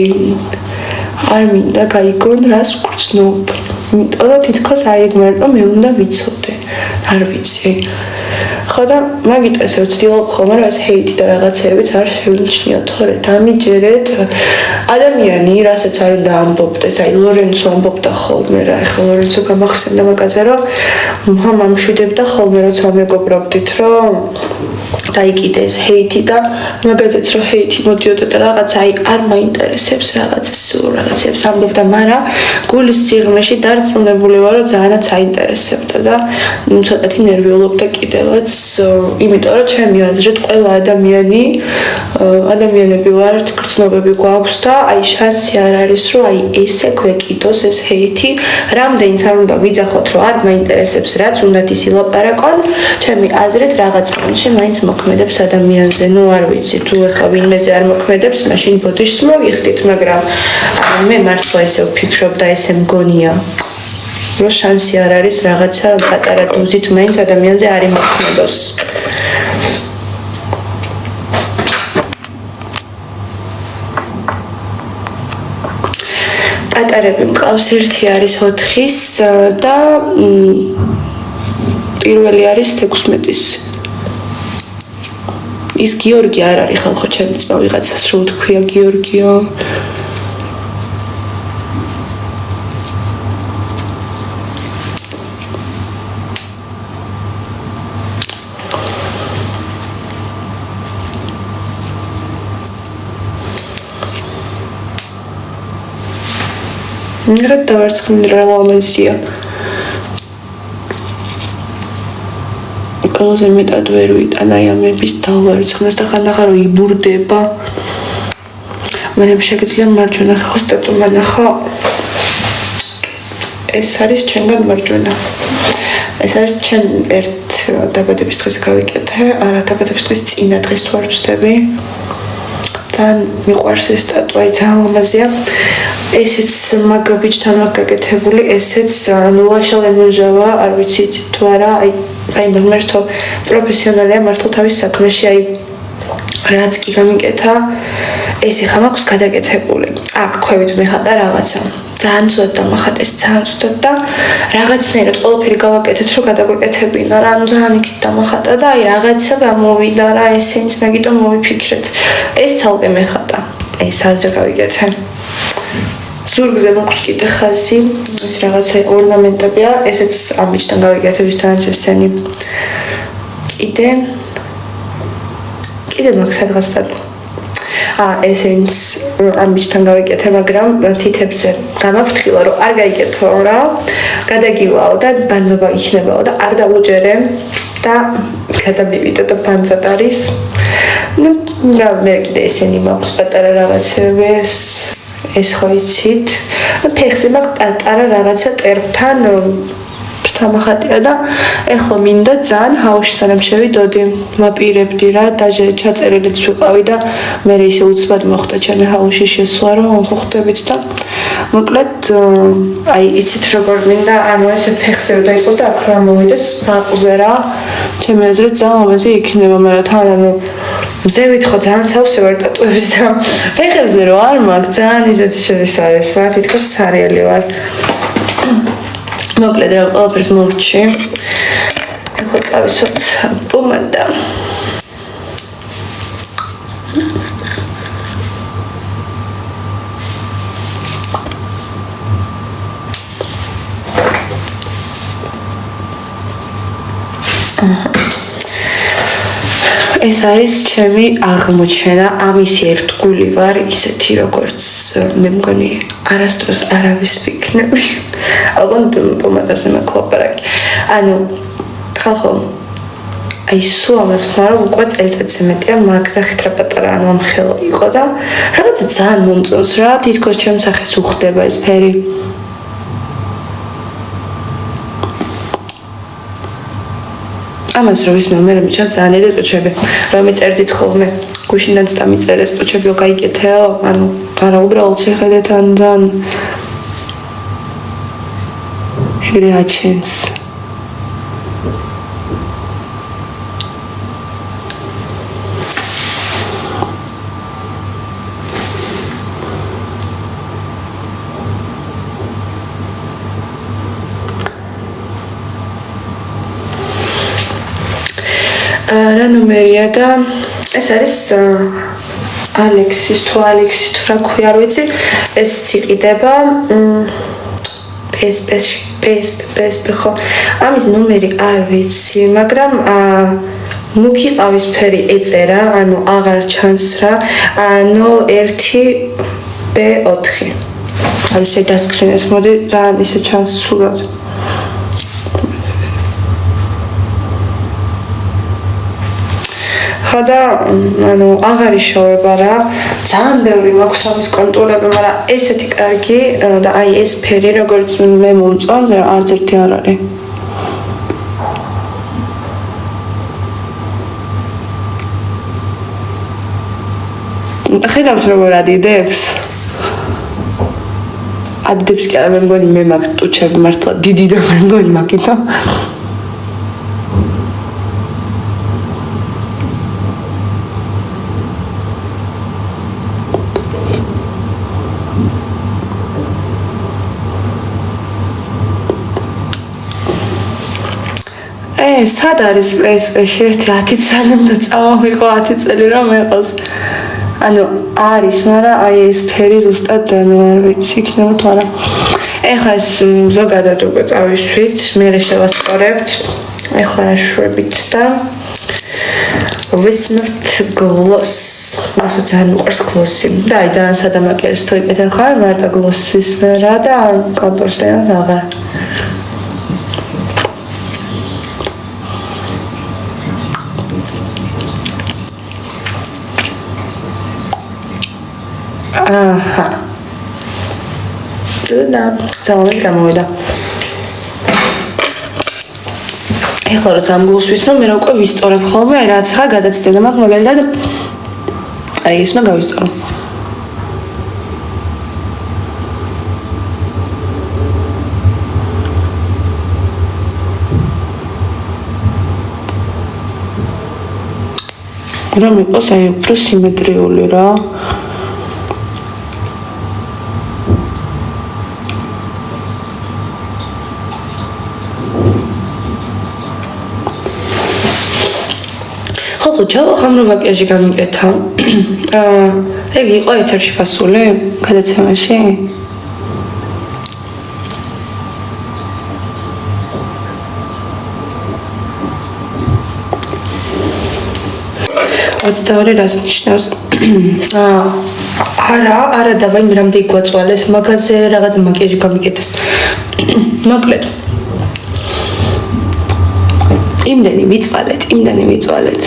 არ მინდა გაიგონ რას გრძნობ. იმიტომ რომ თითქოს აი ეგ მარტო მე უნდა ვიცოდე. არ ვიცი. ხო და მაგით ესე ვცდილობ ხოლმე რომ ეს ჰეითი და რაღაცებიც არ შევიჩნიოთ, თორე დამიჯერეთ ადამიანი რასაც არ უნდა ამბობდეს, აი ლორენცო ამბობდა ხოლმე რა, ეხლა ლორენცო გამახსენდა მაგაზე რომ მომშვიდებდა ხოლმე როცა მეგობრობდით რომ დაიკიდეს ჰეითი და მაგაზეც რომ ჰეითი მოდიოდა და რაღაცა აი არ მაინტერესებს რაღაცა სულ რაღაცებს ამბობდა, მაგრამ გულის სიღრმეში დარწმუნებული ვარ რომ ძალიანაც აინტერესებდა და ცოტათი ნერვიულობდა კიდევაც, იმიტომ რომ ჩემი აზრით ყველა ადამიანები ვართ, გრძნობები გვაქვს და აი შანსი არ არის რომ აი ესე გვეკიდოს ეს ჰეითი, რამდენიც არ უნდა ვიძახოთ რომ არ მაინტერესებს რაც უნდათ ის ილაპარაკონ, ჩემი აზრით რაღაც პონჩი მაინც მოქმედებს ადამიანზე. ნუ არ ვიცი თუ ეხლა ვინმეზე არ მოქმედებს, მაშინ ბოდიშს მოგიხდით, მაგრამ მე მართლა ესე ვფიქრობ და ესე მგონია რომ შანსი არ არის რაღაცა პატარა დოზით მაინც ადამიანზე არ იმოქმედოს. ტატარები მყავს, ერთი არის 4-ის და პირველი არის 16-ის. ის გიორგი არ არის ხალხო ჩემი ძმა, ვიღაცას რო თქვია გიორგიო. რა დავარცხნილი რელამენსია. ყველაზე მეტად ვერ ვიტან აი ამების დავარცხნას და ხანდახან რომ იბურდება. მაგრამ შეგიძლია მარჯვენა ხალხს სტატუმა ნახო. ეს არის ჩემგან მარჯვენა. ეს არის ჩემ ერთ დაბადების დღეს გავიკეთე, არა დაბადების დღის წინა დღეს თუ არ ვცდები. თან მიყვარს ეს სტატუა, ძალიან ლამაზია. ესეც მაგაბიჯთან აქვს გაკეთებული, ესეც ლაშალე მონჟავა, არ ვიცი თუ არა, აი მართლა პროფესიონალია მართლა თავის საქმეში, აი რაც კი გამიკეთა, ეს ახლა მაქვს გადაკეთებული. აქ ქვევით მეხატა რაღაცა. ძალიან ცუდად დამახატეს, ძალიან ცუდად და რაღაცნაირად ყველაფერი გავაკეთეთ, რომ გადაგვეკეთებინა რა, ანუ ძალიან იქით დამახატა და აი რაღაცა გამოვიდა რა, ესეც მაგიტომ მოვიფიქრეთ. ეს ცალკე მეხატა. ეს აზრი გავიგეთე. ზურგზე მოქვს კიდე ხაზი, ეს რაღაცა ორნამენტებია, ესეც ამბიჯთან გავიგეთე, ვისთანაც ესენი. კიდე მაქვს სადღაც დადო. ესენს ამბიჯთან გავიკეთე, მაგრამ თითებზე გამაფრთხილა, რომ არ გაიკეთო რა, გადაგივაო და ბანძობა იქნებაო და არ დავუჯერე და გადამივიდა და ბანძად არის. ნუ მე კიდე ესენი მაქვს პატარა რაღაცები, ეს ხო იცით. ფეხზე მაქვს პატარა რაღაცა ტერფთან დამახატია და ეხლა მინდა ძალიან ჰაოში სანამ შევიდოდი, ვაპირებდი რა, დაჟე ჩაწერილიც ვიყავი და მე ისე უცბად მოხდა ჩემი ჰაოში შესვლა, რომ ხვდებით და მოკლედ აი იცით როგორ მინდა, ანუ ესე ფეხზე რომ დაიწყოს და აქ რა მოვიდეს ბაყზე რა, ჩემი აზრით ძალიან ლამაზი იქნება, მაგრამ თან ანუ მზევით ხო ძალიან სავსე ვარ ტატუებით და ფეხებზე რო არ მაქვს, ძალიან ისეთი შედის არის რა, თითქოს სარიელი ვარ. მოკლედ რა ყველაფერს მოვჭი. ეხლა წავისვათ პომადა. ეს არის ჩემი აღმოჩენა, ამის ერთგული ვარ, ისეთი როგორც მე მგონი არასდროს არავის ვიქნები. ალბათ პომადაზე მაკლაპარაკი. ანუ ხალხო აი სულ ამას ხარ უკვე წელიწადზე მეტია მაგრახით რა პატარა ანუ ამ ხელო იყო და რაღაცა ძალიან მომწონს რა, თითქოს ჩემს სახეს უხდება ეს ფერი. ამას რო ვისმევ მე მიჩას ძალიან დიდი ტუჩები რომ მიწერდით ხოლმე გუშინდანაც დამიწერეს ტუჩები გაიკეთეო ანუ არა უბრალოდ შეხედეთ ან ძალიან ეგრე აჩენს რა ნომერია და ეს არის ალექსის თუ რა ქვია არ ვიცი ეს იყიდება PSP ხო ამის ნომერი არ ვიცი მაგრამ მუქი ყავისფერი ეწერა ანუ აღარ ჩანს რა 01B4 არ ვიცი დასკრინეთ მოდი ძალიან ისე ჩანს სულად ხოდა ანუ აღარ იშოვება რა ძალიან ბევრი მაქვს ამის კონტურები მაგრამ ესეთი კარგი და აი ეს ფერი როგორც მე მომწონს არც ერთი არ არის ხედავთ როგორ ადიდებს ადიდებს კი არა მე მგონი მე მაქვს ტუჩები მართლა დიდი და მე მგონი მაგითო სად არის PSP-ში 10 წელი უნდა წავიღო 10 წელი რომ ეყოს ანუ არის მაგრამ აი ეს ფერი ზუსტად ძალიან არ ვიცი იქნება თუ არა ეხლა ეს ზოგადად უკვე წავისვით მე შევასწორებთ ეხლა რა შვებით და ვისმევთ გლოს მასო ძალიან უყვარს გლოსი და აი ძალიან სადამაკერს თუ იკეთებ ხარ მარტო გლოსის რა და კონტურს და აღარ აჰა ძნა ძალიან გამოვიდა ეხლა რომ ამგულს ვისმო მე უკვე ვისწორებ ხოლმე აი რაც ხა გადაცდენა მაქვს მაგალითად აი ეს უნდა გავისწორო რომ იყოს აი უფრო სიმეტრიული რა ხოჭა ხამრო მაკიაჟი გამიკეთა. ეგ იყო ეთერში გასული გადაცემაში? Oddaore raz ნიშნავს? არა, დავაი მე რამდენი გვაწვალეს, მაგაზე რაღაც მაკიაჟი გამიკეთეს. მოკლედ. იმდენი მიწვალეთ.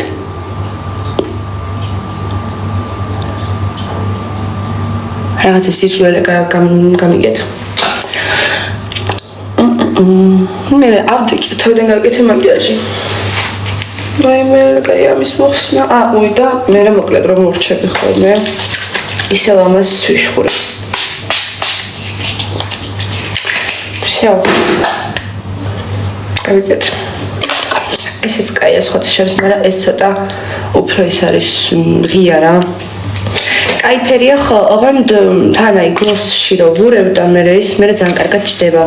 რაღაცა სიცრუელე გამიკეთა. მე ავდექი თავიდან გავიკეთე მაკიაჟი. მე კაი ამის მოხსნა. და მე მოკლედ რომ ურჩები ხოლმე. ისევ ამას ვიშხურე. всё. გავიკეთე. ესეც კაია სხვათა შორის, მაგრამ ეს ცოტა უფრო ის არის ღია რა. კაი ფერია ხო, ოღონდ თან აი გლოსში რო ვურევ და მე ძალიან კარგად ჩდება.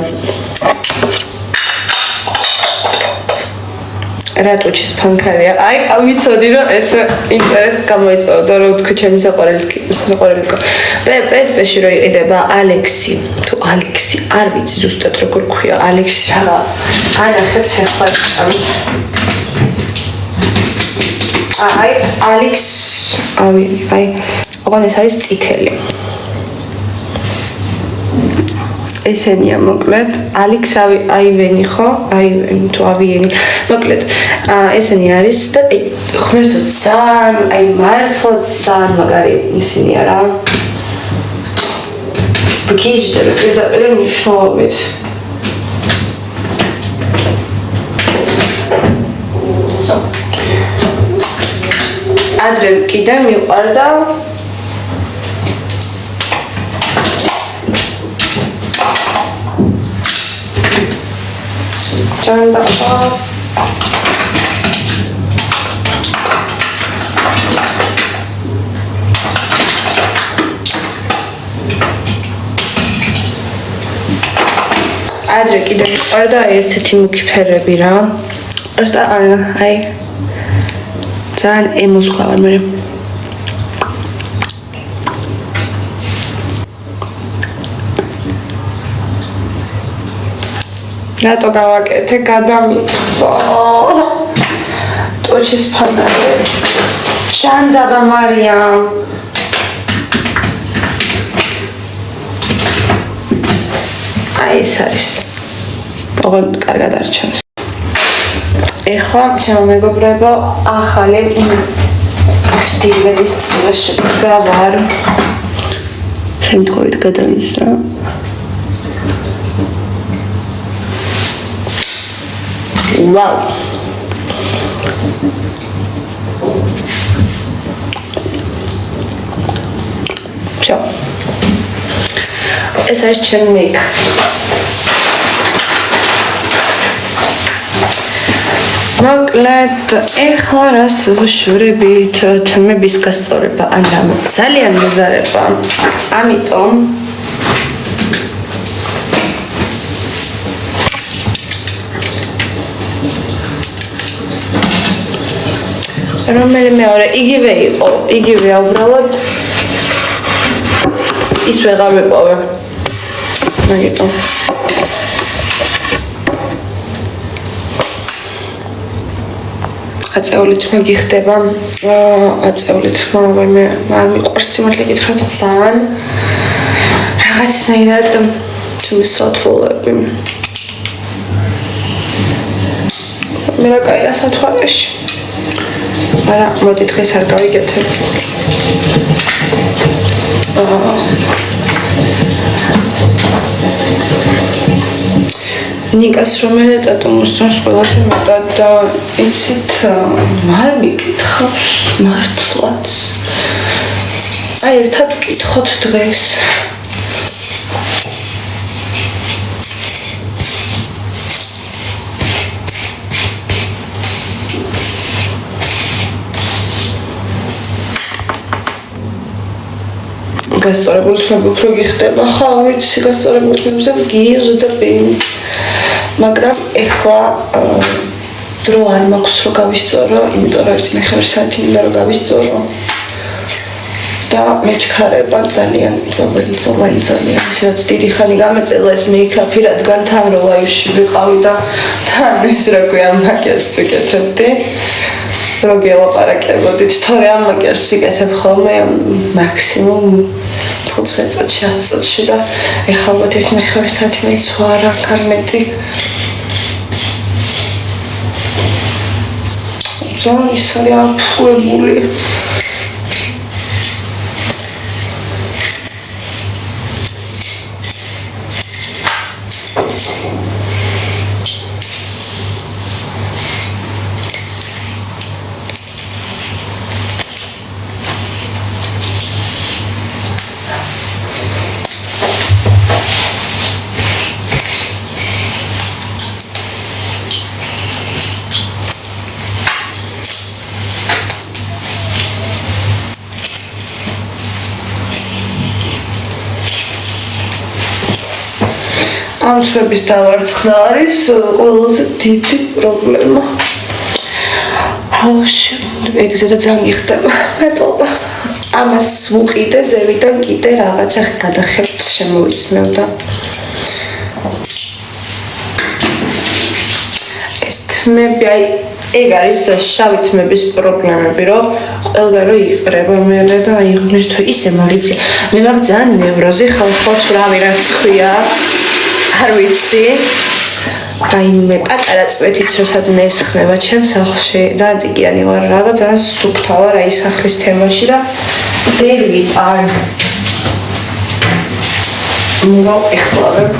რატოჩის ფანქარია. აი, ვიცოდი რომ ეს ინტერესს გამოიწვევდა, რომ თქვი ჩემი საყვარელი თქო. პესპეში რო იყიდება ალექსი. თუ ალექსი, არ ვიცი ზუსტად როგორ ქვია ალექსი რა. ანახებთ ახლა. აი, ალექს, აი, ოღონდ ეს არის წითელი. ესენია მოკლედ ალექს აივენი ხო? აივენი თუ ავიენი. მოკლედ ესენი არის და ღმერთო ძალიან აი მართლა ძალიან მაგარი ისინია რა. გიჟდები პირდაპირ მნიშვნელობით. ადრე კიდე მიყვარდა ჭანდახა ადრე კიდე მიყვარდა ესეთი მუქი ფერები რა. просто აი ძალიან ემოსკლავარ მე. რატო გავაკეთე გადამიწვა ტოჩის ფანარი ჟანდაბა მარიამ აი ეს არის ოღონდ კარგად არ ჩანს. ეხლა ჩემო მეგობრებო ახალი დილების წილში გავარ შემთხვევით გადავისრა. Wow. So. Es არის ჩემი მეიქ. მოკლედ ეხლა რას ვშურებით თემების გასწორება ან რამე ძალიან მეზარება. ამიტომ რომელი მეორე იგივე იყო, იგივე უბრალოდ ის ვეღარ ვეპოვე. მაგიტომ აწეულით მოგიხდება, აწეულით, მაგრამ მე არ მიყვარს სიმართლე გითხრათ ძალიან რაღაცნაირად თვისოთვლები. მე რა კაია სათვალეში. არა, მოდი დღეს არ გავიკეთებ. ნიკას რომელი დატო მოსწონს ყველაზე მეტად და იცით არ მიკითხავს მართლაც. აი ერთად ვკითხოთ დღეს. გასწორებული თმები უფრო გიხდება, ხო ვიცი გასწორებული თმებზე გიზდები. მაგრამ ეხლა დრო არ მაქვს რომ გავისწორო, იმიტომ რომ ერთი მეხევრი საათი მინდა რომ გავისწორო. და მეჩქარება ძალიან ძალიან ისედაც დიდი ხანი გამეწელა ეს მეიქაპი, რადგან თან რო ლაივში ვიყავი და თან ეს რა ქვია მაკიაჟს ვიკეთებდი. რო გელაპარაკებოდით, თორე ამ მაკიაჟს ვიკეთებ ხოლმე მაქსიმუმ 15 წუთში, 10 წუთში და ეხლა ალბათ ერთი მეხევრი საათი მეიცვა არა, თან მეტი. ძალიან ის არის აფუებული. ამ თვეების დავარცხნა არის ყველაზე დიდი პრობლემა. ხოში, ეგზე და ძალიან იხდება მეტობა. ამას ვუყიდე ზევიდან კიდე რაღაცა გადახევს შემოვიცნევდა. ეს თმები, აი ეგ არის შავი თმების პრობლემები, რომ ყველგან რო იყრება მერე და აი ღმერთო ისე მაგიცი. მე მაქვს ძალიან ნევროზი ხალხობს რავი რაც ქვია. არ ვიცი. აი მე პატარა წვეთიც როცა მესხება ჩემს სახლში, ძალიან ტიკიანი ვარ, რაღაც ძალიან სუფთა ვარ აი სახლის თემაში და ვერ ვიტან. მოვეხმარებ.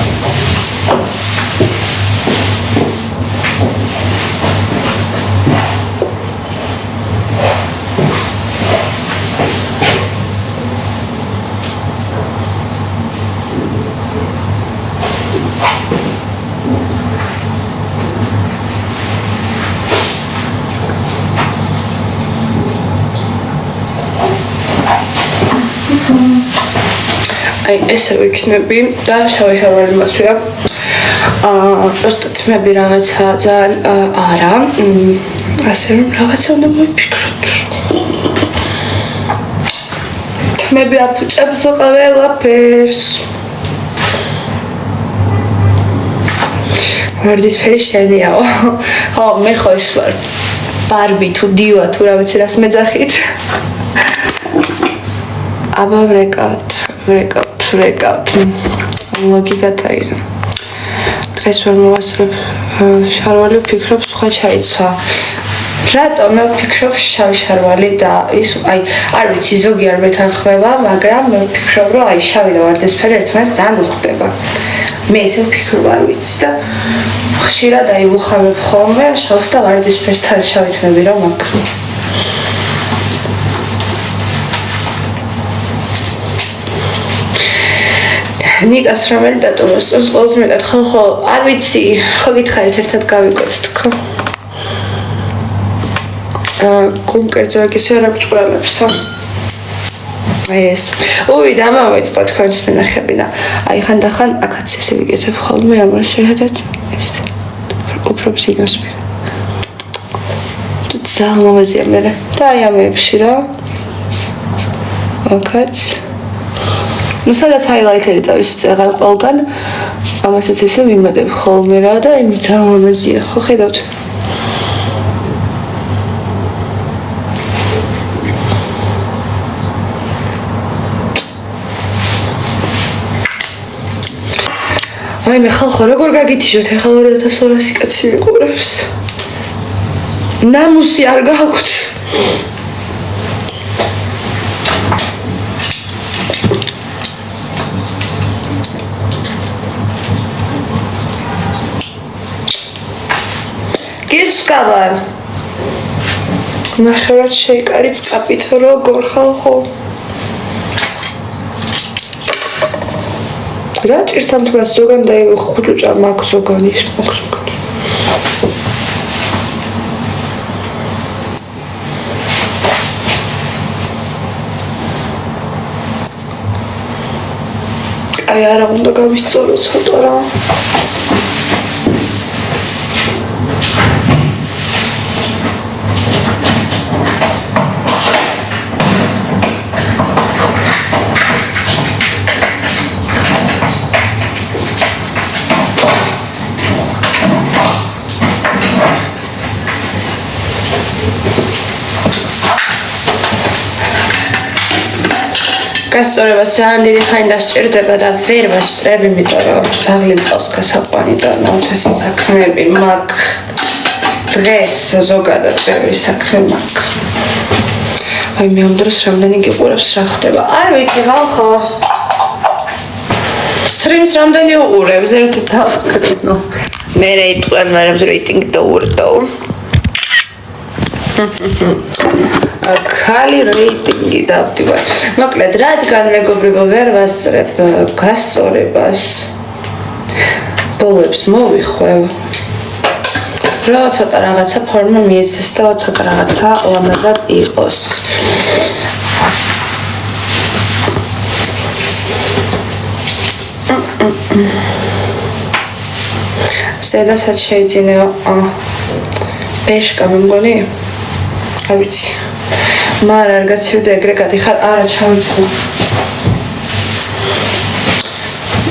აი ესე ვიქნები და შავი შარვალი მაცვია. просто თმები რაღაცა ძალიან არა. ასე რომ რაღაცა უნდა მოვიფიქროთ. თმები აფუჭებს ყველაფერს. ვარდისფერი შენიაო. ხო, მე ხო ის ვარ. ბარბი თუ დივა თუ რა ვიცი რას მეძახით. აბა ვრეკავთ. ლოგიკა დაიღო. დღეს ვერ მოვასწრებ შარვალი ვფიქრობ სხვა ჩაიცვა. რატომ მე ვფიქრობ შავი შარვალი და ის აი არ ვიცი ზოგი არ მეთანხმება, მაგრამ მე ვფიქრობ რომ აი შავი და ვარდისფერი ერთმანეთს ძალიან უხდება. მე ესე ვფიქრობ არ ვიცი და ხშირად აი ვუხამებ ხოლმე შავს და ვარდისფერსთან შავი თმები რომ მაქვს. ნიკას რომელი დატომა სწორს ყოველს მეტად ხო არ ვიცი ხო გითხარით ერთად გავიკოთ თქო კონკრეტზე ვაგისვე არ აბჭყვრალებსა აი ეს უი დამავეწყდა თქვენს მენახები და აი ხანდახან აქაც ესე ვიკეთებ ხოლმე ამას შეხედეთ ეს უფრო ფსიქოს მე ძალიან ლამაზია მე და აი ამებში რა აქაც ну სადაც ჰაილაითერი წავის წეღარ ყველგან ამასაც ესე ვიმატებ ხოლმე რა და იმ ძალიან ლამაზია ხო ხედავთ აი მე ხალხო როგორ გაგითიშოთ ახლა 2200 კაცი ვიყურებს ნამუსი არ გააქვთ გისკავარ ნახევრად შეიკარი წკაპით როგორ ხალხო რა ჭირს ამ თმას ზოგან დაიღო ხუჭუჭა მაქვს ზოგანი მაქვს ზოგანი აი არა უნდა გავისწორო ცოტა რა გასწორებას ძალიან დიდი ხანი დასჭირდება და ვერ ვასწრებ, იმიტომ რომ ძაღლი მყავს გასაყვანი და ნაუთესი საქმეები მაქვს. დღეს ზოგადად ბევრი საქმე მაქვს. აი მე ამ დროს რამდენი გიყურებს რა ხდება? არ ვიცი ხალხო. სტრიმს რამდენი უყურებს ერთ თავს კრიტნო. მე რეიტყვენ ვარებს რეიტინგი დაურდო. Kali რეიტინგი დავდივარ. მოკლედ, რადგან მეგობრებო ვერ ვასწრებ გასწორებას, ბოლოებს მოვიხვევ. რა ცოტა რაღაცა ფორმა მიეცეს და ცოტა რაღაცა ლამაზად იყოს. ზედასაც შეიძლება პეშკა მეგონი? არ ვიცი. მარ არ გაცივდა ეგრე გადიხარ, არა ჩავიცნო.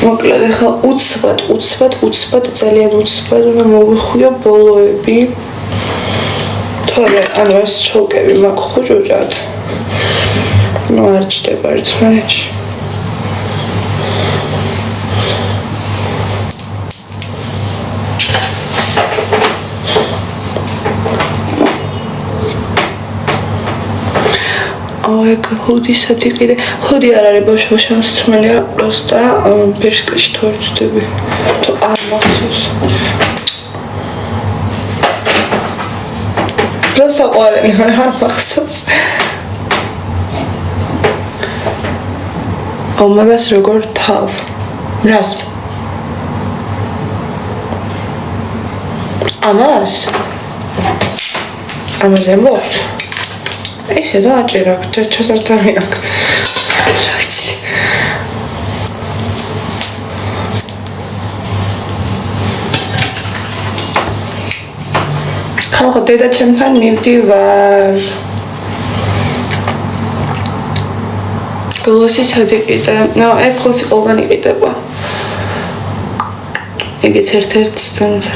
მოკლედ ახლა უცბად ძალიან უცბად მოვიხვიო ბოლოები. თორე ანუ ეს ჩოლკები მაქვს ხუჭუჭად. ნუ არ ჩდება ერთმანეთში. ეგ ჰუდისად იყიდე. ჰუდი არ არის ბავშვო შემოსწმელია პროსტა ბერშკაში თუ არ ვწდები. თუ არ მახსოვს. პროსტა ყველანი არ მახსოვს. ამაგას როგორ თავ. რას? ამას? ამაზე მოხ? ესე და აჭერა და ჩასართალი აქვს. რა ვიცი. ხალხო დედა ჩემთან მივდივარ. გლოსი ჩადიყიდე. ნო ეს გლოსი ყველგან იყიდება. ეგეც ერთ-ერთ სტანცა.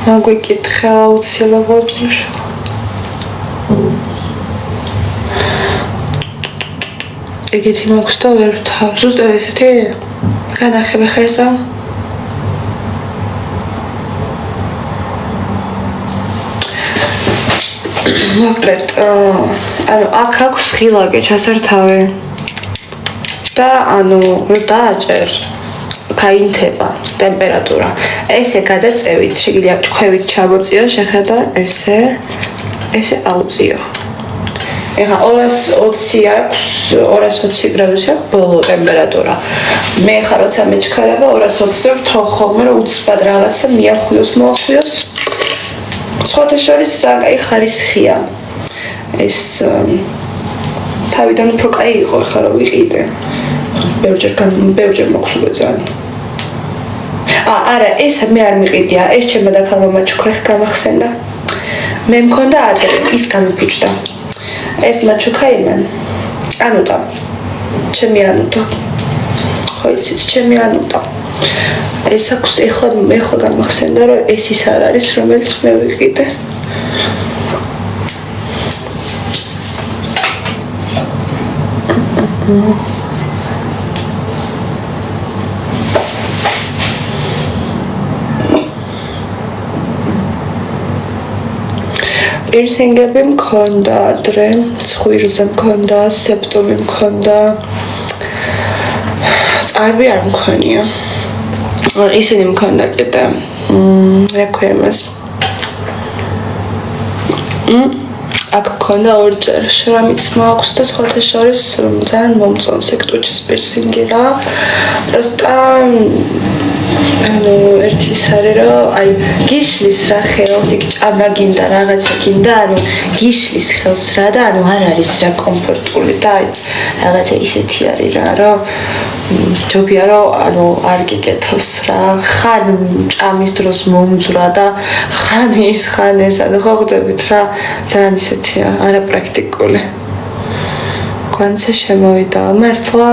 მაგვიკითხე აუცილებლად. ეგეთი მაქვს და ვერ ვთავ. ზუსტად ესეთი? განახებე ხერსა? მოკლედ, ანუ აქ აქვს ხილაკი ჩასართავი. და ანუ დააჭერ. გაინთება ტემპერატურა. ესე გადაწევით, შეგიძლია თქვევით ჩამოწიო, შეხედა ესე აუწიო. ეხლა 220 აქვს, 220 გრადუსი აქვს ბოლო ტემპერატურა. მე ხა როცა მეჩქარება 220-ზე ვთხოვ ხოლმე რომ უცბად რაღაცა მიახვიოს, მოახვიოს. სხვათა შორის ძალიან კაი ხარისხია. ეს თავიდან უფრო კაი იყო ხა რომ ვიყიდე. ბევრჯერ მაქვს უკვე ძალიან. არა, ეს მე არ მიყიდია, ეს ჩემმა დაქალმა ჩუქრეხ გამახსენდა. მე მქონდა ადრე, ის გამიფუჭდა. ეს მაჩუქა იმან. ანუტა. ჩემი ანუტა. ხო იცით, ჩემი ანუტა. ეს აქვს ეხლა გამახსენდა, რომ ეს ის არ არის, რომელიც მე ვიყიდე. Piercing-ები მქონდა ადრე, ცხვირზე მქონდა, სეპტუმი მქონდა. წარბი არ მქონია. ისინი მქონდა კიდე. რა ქვია მას? აქ მქონდა ორჯერ, შრამიც მაქვს და სხვათა შორის ძალიან მომწონს ეგ ტუჩის პირსინგი რა. პროსტა ანუ ერთი ის არის რომ აი გიშლის რა ხელს იქ ჭამა გინდა რაღაცა გინდა ანუ გიშლის ხელს რა და ანუ არ არის რა კომფორტული და აი რაღაცა ისეთი არის რა რომ ჯობია რომ ანუ არ გიკეთოს რა ხან ჭამის დროს მომძვრა და ხან ის ხან ეს ანუ ხო ხვდებით რა ძალიან ისეთია არაპრაქტიკული კვანცე შემოვიდა მართლა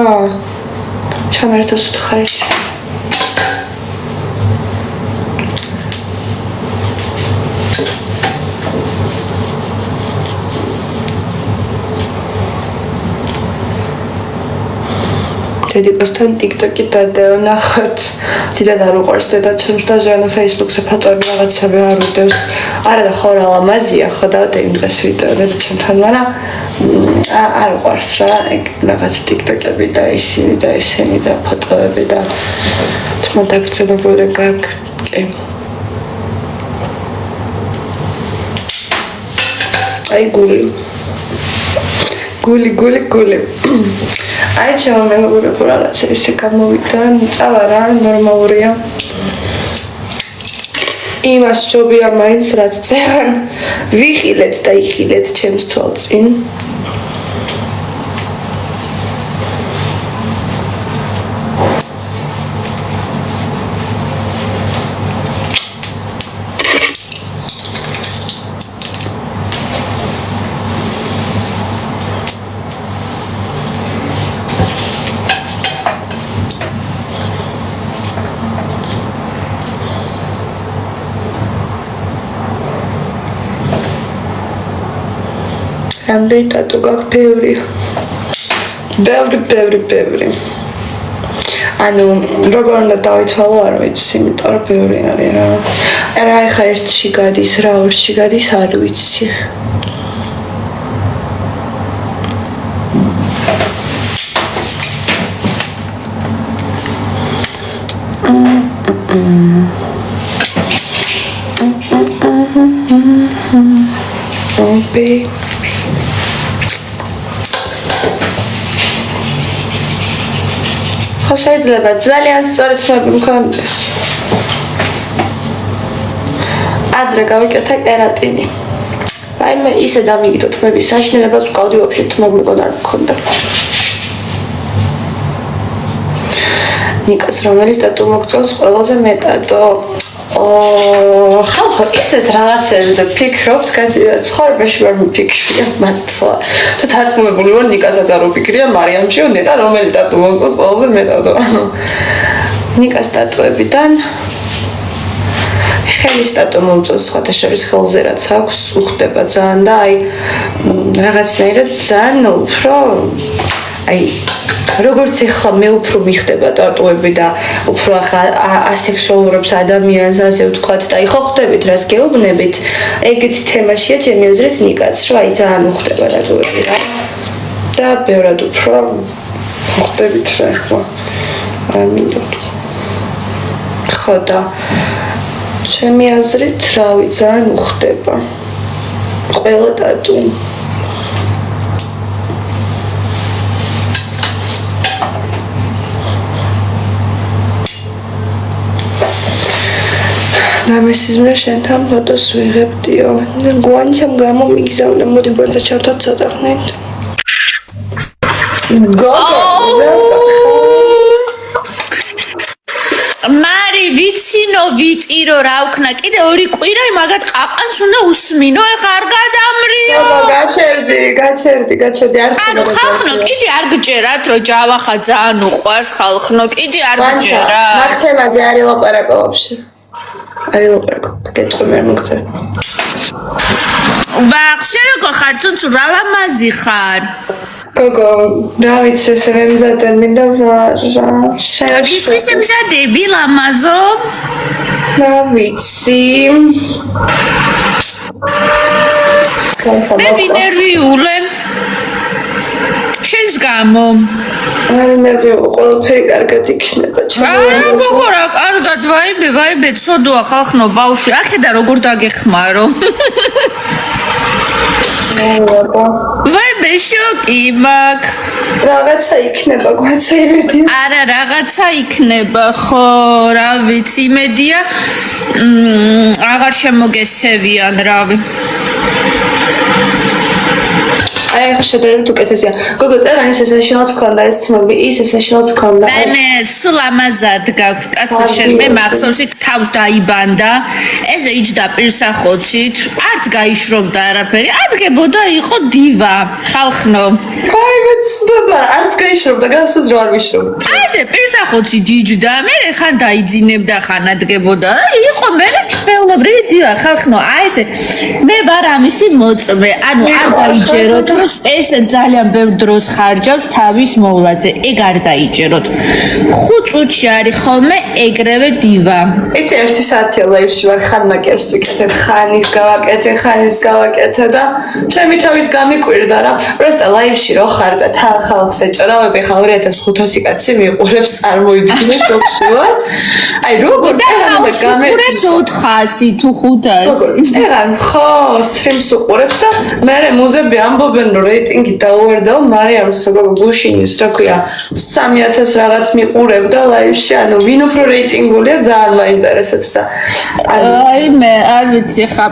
ჩამერთოს უთხარში დედიკოსთან TikTok-ი დადეო ნახოთ. დიდად არ უყვარს დედა ჩემს და ჟანო Facebook-ზე ფოტოები რაღაცები არ უდევს. არა და ხო რა ლამაზია ხო დავდე იმ დღეს ვიდეო და ჩემთან, მაგრამ არ უყვარს რა ეგ რაღაც TikTok-ები და ისინი და ესენი და ფოტოები და თმა დაგწენებული გაქვს. კი. აი გული. აი ჩემო მეგობრებო რაღაცა ისე გამოვიდა, წავა რა ნორმალურია. იმას ჯობია მაინც რაც წერან ვიხილეთ და იხილეთ ჩემს თვალწინ. რამდენი ტატუ გაქვს? ბევრი. ანუ როგორ უნდა დავითვალო არ ვიცი, იმიტომ რომ ბევრი არის რა. რა ეხა ერთში გადის, რა ორში გადის, არ ვიცი. შეიძლება ძალიან სწორი თმები მქონდეს. ადრე გავიკეთა კერატინი. აი მე ისე დამიგიდო თმების საშინელებას ვყავდი ვაფშე თმები არ მქონდა. ნიკას რომელი ტატუ მოგწონს ყველაზე მეტად? ხალხო ისეთ რაღაცებზე ფიქრობთ, ცხოვრებაში ვერ მიფიქრია მართლა. თუ თარწმუნებული ვარ ნიკასაც არ ვფიქრია, მარიამშიო ნეტა რომელი ტატუ მომწონს ყველაზე მეტად. ნიკას ტატუებიდან ხელის ტატუ მომწონს, სხვათა შორის ხელზე რაც აქვს, უხდება ძალიან და აი რაღაცნაირად ძალიან უფრო აი როგორც ეხლა მე უფრო მიხდება ტატუები და უფრო ახლა ასექსუალურობს ადამიანს, ასე ვთქვათ და ხო ხვდებით რას გეუბნებით, ეგეთი თემაშია ჩემი აზრით ნიკაც, რომ აი ძალიან უხდება ტატუები რა. და ბევრად უფრო ხვდებით რა ახლა. ამინდო. ხო და ჩემი აზრით რავი ძალიან უხდება. ყველა ტატუ გამესიზმრა შენთან ფოტოს ვიღებდიო. გვანჩამ გამომიგზავნა, მოდი გვანჩა ჩართოთ ცოტა ხნით. მარი ვიცინო ვიტირო რა ვქნა კიდე ორი კვირა მაგათ ყაყანს უნდა უსმინო ეხა არ გადამრიო. გაჩერდი არ ანუ ხალხნო კიდე არ გჯერათ რომ ჯავახა ძალიან უყვარს ხალხნო კიდე არ გჯერათ. მაგ თემაზე არ ილაპარაკო ვაფშე. არ ილაპარაკო. გეტყვი მე მოგწე. ვახშე როგორ ხარ თუ რა ლამაზი ხარ. გოგო, რა ვიცი ესე მემზადე მინდა რა. ისთვის ემზადები ლამაზო? რა ვიცი. მე ვინერვიულე. შენს გამო. არ ნერვიულე, ყველაფერი კარგად იქნება. არა გოგო რა კარგად ვაიბე ცოდოა ხალხნო ბავშვი. ახედა როგორ დაგეხმარო. ვაიბე შოკი მაგ. რაღაცა იქნება, გვაცა იმედი. არა რაღაცა იქნება, ხო, რა ვიცი, იმედია აღარ შემოგესევიან, რავი. აი ახლა შედარებით უკეთესია. გოგო წერანი საშინლად გქონდა ეს თმები, ის საშინლად გქონდა. მე სულ ამაზად გაქვს კაცო შენ მე მახსოვს თავს დაიბანდა. ეზე იჯდა პირსახოცით, არც გაიშრობდა არაფერი. ადგებოდა იყო დივა, ხალხნო. ხაი არც გაიშრობდა, გასას რო არ ვიშრობ. აი ესე პირსახოცი დიჯდა, მე ხან დაიძინებდა, ხან ადგებოდა. იყო მე ჩვეულებრივი ძივა ხალხნო, აი ესე მე ვარ ამისი მოწმე. ანუ არ დაიჯეროთ, რომ ეს ძალიან ბევრ დროს ხარჯავს თავის მოვლაზე. ეგ არ დაიჯეროთ. 5 წუთში არის ხოლმე ეგრევე დივა. იცი 1 საათია ლაივში ვარ, ხან მაკერს ვიკეთებ, ხანის გავაკეთე და ჩემი თავის გამიკვირდა რა. პროსტა ლაივში რო ხარ და თან ხალხს ეჭრავები, ხა 2500 კაცი მიყურებს, წარმოიდგინე შოქში ვარ. აი როგორ წერან და გამეყურებს 400 თუ 500. წერან ხო სტრიმს უყურებს და მე მუზები ამბობენ რომ რეიტინგი დაუვარდა, მარიამს გუშინის რა ქვია 3000 რაღაც მიყურებდა ლაივში, ანუ ვინ უფრო რეიტინგულია ძალიან მაინტერესებს და აი მე არ ვიცი ხა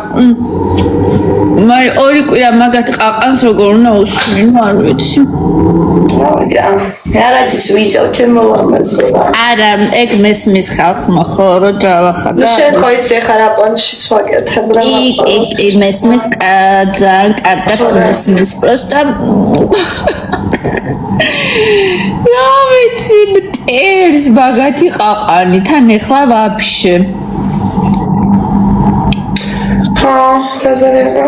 მე ორი კვირა მაგათ ყაყანს როგორ უნდა უსმინო არ ვიცი. რაღაც ის ვიზავ ჩემოლამაზო. არა, ეგ მესმის ხალხმა ხო რო დავახადა. შენ ხო იცი ხა რა პონჩიც ვაკეთებ რა. კი, მესმის ძალიან კარგად მესმის, პროსტა რა ვიცი, მტერს მაგათი ყაყანი, თან ეხლა ვაფშე. გაზარება.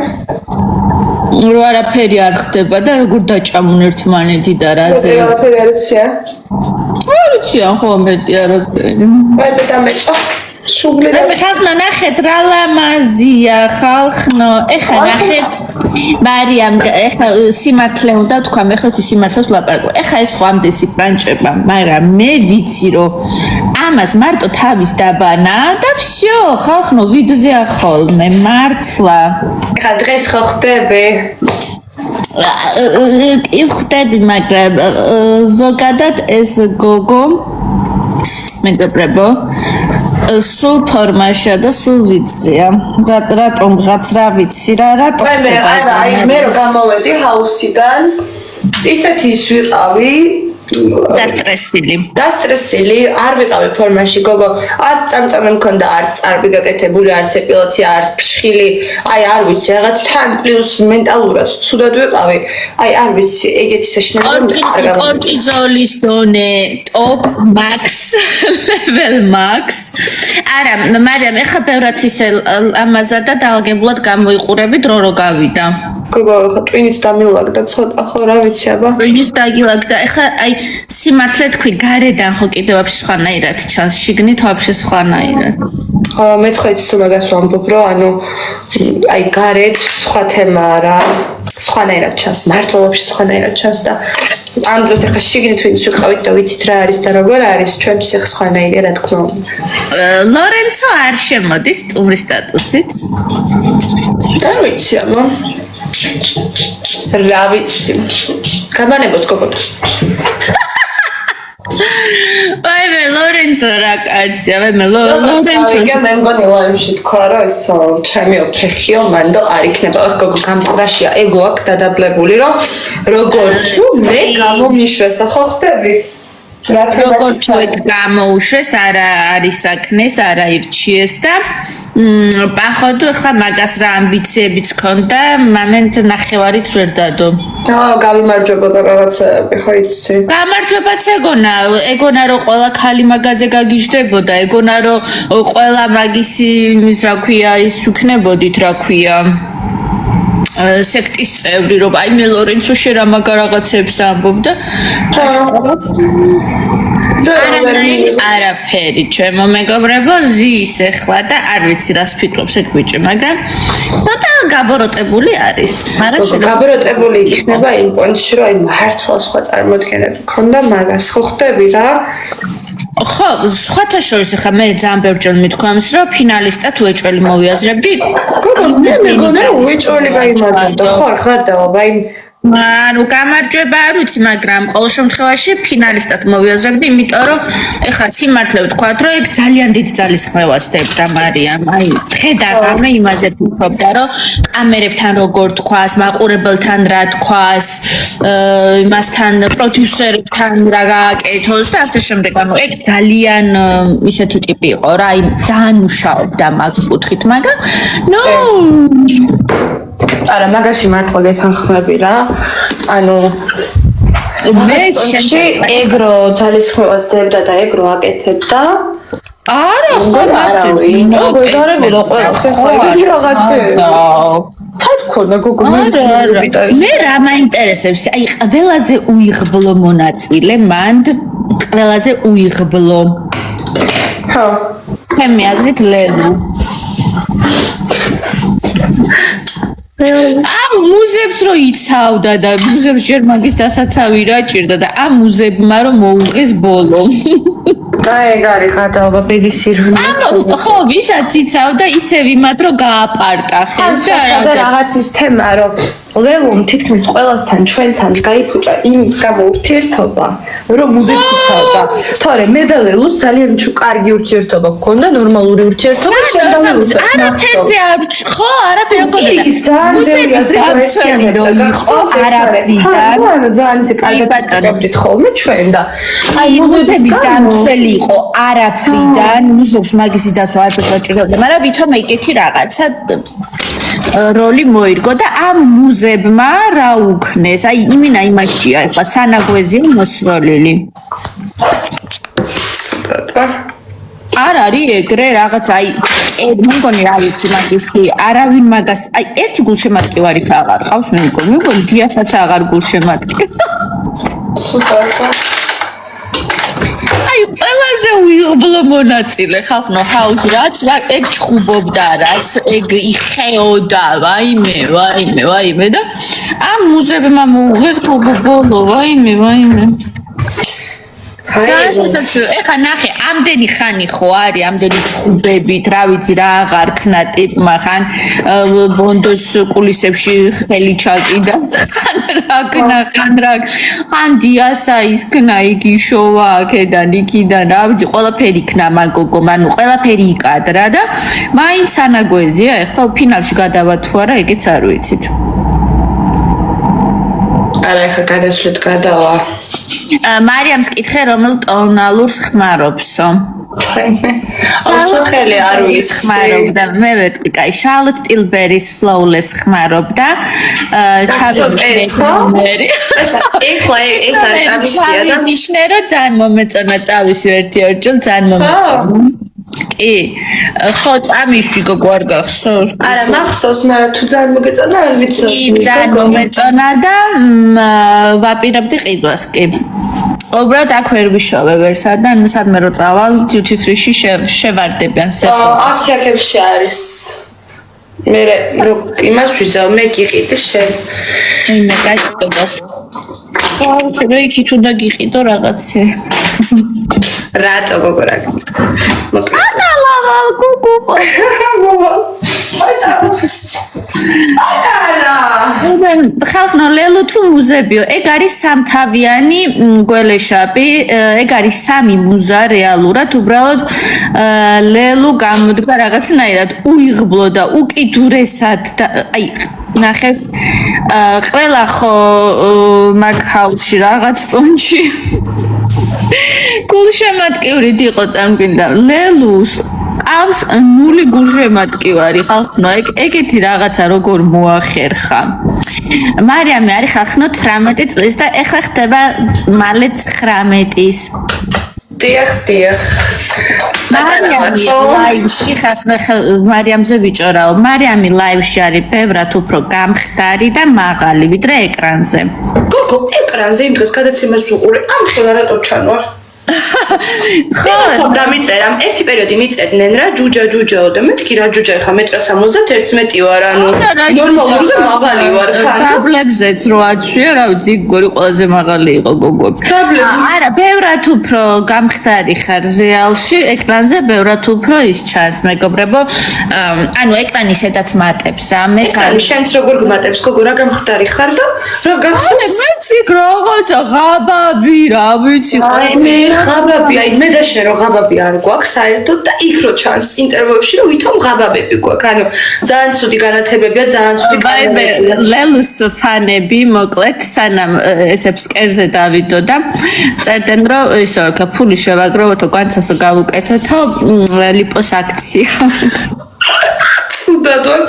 რო არაფერი არ ხდება და როგორ დაჭამუნ ერთმანეთი და რაზე. არაფერი არ იცია? არ იცია ხო მეტი არაფერი. აი მეტამეჭო. შუბლი და მე ხალხმა ნახეთ რა ლამაზია ხალხნო. ეხა ნახეთ მარიამ ეხა სიმართლე უნდა თქვა, მე ხოთი სიმართლეს ვლაპარაკო. ეხა ეს ხო ამდესი პანჭება, მაგრამ მე ვიცი რომ ამას მარტო თავის დაბანა და всё, ხალხნო ვიდზეა ხოლმე მართლა. ეხა დღეს ხო ხდები? იხდები, მაგრამ ზოგადად ეს გოგო მეგობრებო სულ ფორმაშია და სულ ვიცია. რატომ რაღაც რა ვიცი რა რატო აი მე რო გამოვედი ჰაუსიდან ისეთი ის ვიყავი დასტრესილი არ ვიყავი ფორმაში გოგო არც წამწამი მქონდა არც წარბი გაკეთებული არც ეპილაცია არც ფრშხილი აი არ ვიცი რაღაც თან პლუს მენტალურად ცუდად ვიყავი აი არ ვიცი ეგეთი საშინელი კორტიზოლის დონე ტოპ მაქს level max არა მარიამ ეხა ბევრად ისე ამაზა და დაალგებულად გამოიყურები დრო რო გავიდა გოგო ხა ტვინიც დამილაგდა ცოტა ხო რა ვიცი აბა ტვინიც დაგილაგდა ეხა აი სიმართლე თქვი გარედან ხო კიდევ ვაფშე სხვანაირად ჩანს შიგნით ვაფშე სხვანაირად ხო მეც ხო იცი მაგას ვამბობ რომ ანუ აი გარეთ სხვა თემაა რა სხვანაირად ჩანს მართლა ვაფშე სხვანაირად ჩანს და ამ დროს ეხა შიგნით ვინც ვიყავით და ვიცით რა არის და როგორ არის ჩვენთვის ეხა სხვანაირია რა თქმა უნდა ლორენცო არ შემოდის სტუმრის სტატუსით არ ვიცი აბა რა ვიცი გამანებოს გოგოთა აი მე ლორენცო რა კაცია მე ლორენცო მე მგონი ლაივში თქვა რომ ის ჩემი ოფეხიო მანდო არ იქნება გოგო გამყრაშია ეგო აქ დადაბლებული რომ როგორ თუ მე გამომიშვეს ხო ხდები როგორ თქვით გამოუშვეს არა არის საკნეს არა ირჩიეს და პახოდო ხა მაგას რა ამბიციებიც ქონდა მომენტ ნახევარიც ვერ დადო გამარჯვებოდა რაღაცები ხო იცი გამარჯვებაც ეგონა რომ ყველა ხალი მაგაზე გაგიჟდებოდა ეგონა რომ ყველა მაგისი რა ქვია ის უქნებოდით რა ქვია სექტის წევრი რომ აი მე ლორენცო შე რა მაგარ რაღაცებს ამბობდა არაფერი ჩემო მეგობრებო ზის ეხლა და არ ვიცი რას ფიქრობს ეგ ბიჭი მაგრამ ცოტა გაბოროტებული არის მაგრამ გაბოროტებული იქნება იმ პონჩში რომ აი მართლა სხვა წარმოდგენები ქონდა მაგას ხო ხდები რა ხო, სხვათა შორის ხა მე ძალიან ბევრჯერ მithქვამს, რომ ფინალისტად უეჭველი მოვიაზრებდი. გოგო, მე მეგონა უეჭველი გაიმარჯვებდა. ხო, ხარდაობა, აი ანუ გამარჯვება არ ვიცი, მაგრამ ყოველ შემთხვევაში ფინალისტად მოვიაზრებდი, იმიტომ რომ ეხლა სიმართლე ვთქვათ, რომ ეგ ძალიან დიდ ძალისხმევას დებდა მარიამ. აი, ხედა რამე იმაზე ფიქრობდა, რომ კამერებთან როგორ თქვას, მაყურებელთან რა თქვას, იმასთან პროდიუსერთან რა გააკეთოს და ასე შემდეგ. ანუ ეგ ძალიან ისეთი ტიპი იყო რა, აი ძალიან მუშაობდა მაგ კუთხით, მაგრამ ნუ არა, მაგაში მართლა გეთანხმები რა. ანუ მე ეგრო ძალისხმევას დებდა და ეგრო აკეთებდა. არა, ხო, არავინ. გზარებოდა ყველაფერი რაღაცეა. თქონა გოგო მე რა მაინტერესებს? აი, ყველაზე უიღბლო მონაწილე მანდ ყველაზე უიღბლო. ხო. მე აზრით ლელუ. ამ მუზებს რო იცავდა და მუზებს ჯერ მაგის დასაცავი რა ჭირდა და ამ მუზებმა რომ მოუღეს ბოლო. აი ეგ არის გადაობა ბედისირვი. ხო, ვისაც იცავდა ისევ იმათ რომ გააპარტა ხელს და რაღაცის თემა რომ ლელუმ თითქმის ყველასთან ჩვენთან გაიფუჭა იმის გამო ურთიერთობა რომ მუზებს იცავდა. თორე მე და ლელუს ძალიან კარგი ურთიერთობა გქონდა, ნორმალური ურთიერთობა შევდალელუს. არაფერზე არ ხო, არაფერი მქონდა. მუზების დამცველი რო იყო არაფრიდან. ანუ ძალიან ისე კარგად ვიყავით ხოლმე ჩვენ და აი მუზების დამცველი იყო არაფრიდან, მუზებს მაგისი დაცვა არაფერს არ ჭირდებოდა, მაგრამ ვითომ ეგეთი რაღაცა როლი მოირგო და ამ მუზებმა რა უქნეს? აი იმინა იმაშია, ეხლა სანაგვეზია მოსროლილი. არ არის ეგრე რაღაც აი მეგონი რა ვიცი მაგისი არავინ მაგას აი ერთი გულშემატკივარი აღარ ყავს მეგონი დიასაც აღარ გულშემატკივარი აი ყველაზე უიღბლო მონაწილე ხალხო ჰაუს რაც ეგ ჩხუბობდა რაც ეგ იხეოდა ვაიმე და ამ მუზებმა მოუღეს ბოლო ვაიმე ეხა ნახე, ამდენი ხანი ხო არის, ამდენი ჩხუბებით, რა ვიცი რა აღარ ქნა ტიპმა ხან ბონდოს კულისებში ხელი ჩაკიდა. ხან დიასა ის ქნა იგი შოვა აქედან იქიდან, რა ვიცი, ყველაფერი ქნა მან გოგო, ანუ ყველაფერი იკადრა და მაინც სანაგვეზია, ეხლა ფინალში გადავა თუ არა, ეგეც არ ვიცით. არა, ეხლა გადასვლით გადავა. მარიამს კითხე რომელ ტონალურს ხმარობსო? ოსახელი არ ვიცი ხმარობდა. მე ვეტყვი, კაი, შარლოტ ტილბერის Flawless ხმარობდა. ეხლა ეს არის წამისია და ნიშნე რომ ძალიან მომეწონა წავისი ერთი-ორ ჯერ ძალიან მომეწონა. კი, ხო, ამისი გოგო არ გახსოვს? არა, მახსოვს, მაგრამ თუ ძალიან მოგეწონა, არ ვიცი. კი, ძალიან მომეწონა და ვაპირებდი ყიდვას, კი. უბრალოდ აქ ვერ ვიშოვე ვერსად და სადმე რო წავალ duty free-ში შევარდებიან სეტო. აქ-აქებში არის. მე რო იმას ვიზავ, მე გიყიდე შენ. მე გაიგებთ. რა იქით უნდა გიყიდო რაღაცე. რატო გოგო რა? ატალა გოგო. ხალხო ლელო თუ მუზებიო, ეგ არის სამთავიანი გველეშაპი, ეგ არის სამი მუზა რეალურად, უბრალოდ ლელო გამოდგა რაღაცნაირად უიღბლო და უკიდურესად და აი ნახე ყველა ხო მაგ ჰაუსში რაღაც პონჩი გულშემატკივრით იყო წამგვინდა ლელუს ყავს ნული გულშემატკივარი ხალხო ეგეთი რაღაცა როგორ მოახერხა მარიამი არის ხალხო 18 წლის და ეხლა ხდება მალე 19-ის დიახ მარიამი ლაივში ხალხო მარიამზე ვიჭორაო მარიამი ლაივში არის ბევრად უფრო გამხდარი და მაღალი ვიდრე ეკრანზე გოგო ეკრანზე იმ დღეს გადაცემას ვუყურე ამ ხელა რატო ჩანვარ ხო დამიწერა ერთი პერიოდი მიწერდნენ რა ჯუჯაო და მეთქი რა ჯუჯა ხა მეტრა 71 ვარ ანუ ნორმალურზე მაღალი ვარ ხან დაბლებზეც რო აცვია რა ვიცი გორი ყველაზე მაღალი იყო გოგოებს არა ბევრად უფრო გამხდარი ხარ რეალში ეკრანზე ბევრად უფრო ის ჩანს მეგობრებო ანუ ეკრანი ისედაც მატებს რა მეც არის შენს როგორ გმატებს გოგო რა გამხდარი ხარ და რა გახსოვს მეც იქ რაღაცა ღაბაბი რა ვიცი ღაბაბი, აი მე და შენ რო ღაბაბი არ გვაქვს საერთოდ და იქ რო ჩანს ინტერვიუებში რომ ვითომ ღაბაბები გვაქვს. ანუ ძალიან ცუდი განათებებია, ძალიან ცუდი განათებებია. ლელუს ფანები მოკლედ სანამ ესე ფსკერზე დავიდო და წერდნენ რომ ისო ფული შევაგროვოთ, კვანცასო გავუკეთოთო ლიპოსაქცია. ცუდად ვარ.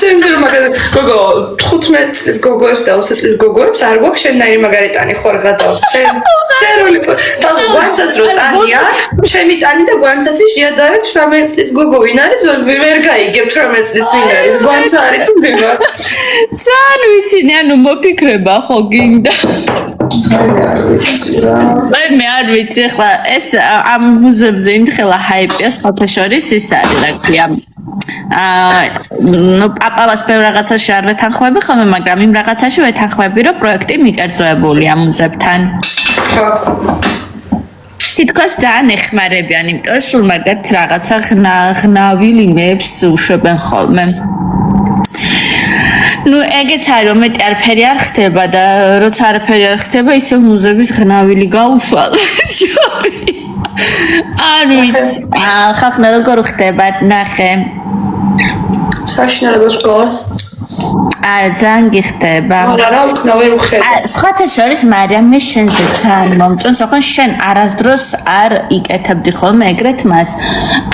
შენ ზერ მაგალითად გოგო 15 წლის გოგოებს და 20 წლის გოგოებს არ გვაქვს შენნაირი მაგარიტანი ხوار გადავა შენ წერული და გვანცას რო ტანია ჩემი ტანი და გვანცასი შეადარეთ 18 წლის გოგო ვინ არის ვერ გაიგებთ 18 წლის ვინ არის გვანცა არის თუ ვიღა ძალიან ვიცინე ანუ მოფიქრება ხო გინდა მე არ ვიცი ხლა ეს ამ მუზეუმზე იმხელა ჰაიპია სხვათა შორის ის არის რა ქვია ნუ პაპავას ბევრ რაღაცაში არ ვეთანხმები ხოლმე მაგრამ იმ რაღაცაში ვეთანხმები რომ პროექტი მიკერძოებულია მუზეუმთან თითქოს ძალიან ეხმარებიან იმიტომ რომ სულ მაგათ რაღაცა ღნავი ლიმებს უშვებენ ხოლმე ну ეგეც არის რომ მეტი არაფერი არ ხდება და როცა არაფერი არ ხდება ისე მუზეუმის ღნავილი გაუშვალეთ არ ვიცი ხახნა როგორ ხდება ნახე საშინელებას გქონდა ძალიან გიხდება არა რა უკნა ვერ უხედავ სხვათა შორის მარიამ მე შენზე ძალიან მომწონს ოღონდ შენ არასდროს არ იკეთებდი ხოლმე ეგრეთ მას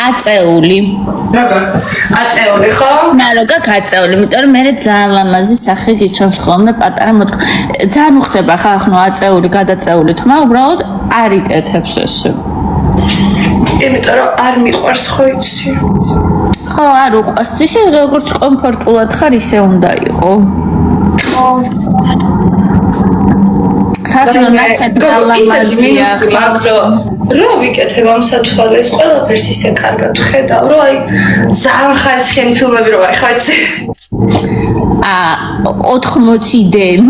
აწეული მაგარ აწეული ხო მე როგორ გაწეული იმიტომ რომ მე ძალიან ლამაზი სახე გიჩვენს ხოლმე პატარა მოთქ ძალიან უხდება ხახნო აწეული გადაწეული თმა უბრალოდ არ იკეთებს ესე იმიტომ რომ არ მიყვარს ხო იცი ხო არ უყვარს ისე როგორც კომფორტულად ხარ ისე უნდა იყო ხო ხახნო ნახეთ ლამაზია რა ვიკეთებ ამ სათვალეს ყველაფერს ისე კარგად ხედავ რომ აი ძალიან ხარისხიანი ფილმები რო არის ხო იცი 80-დან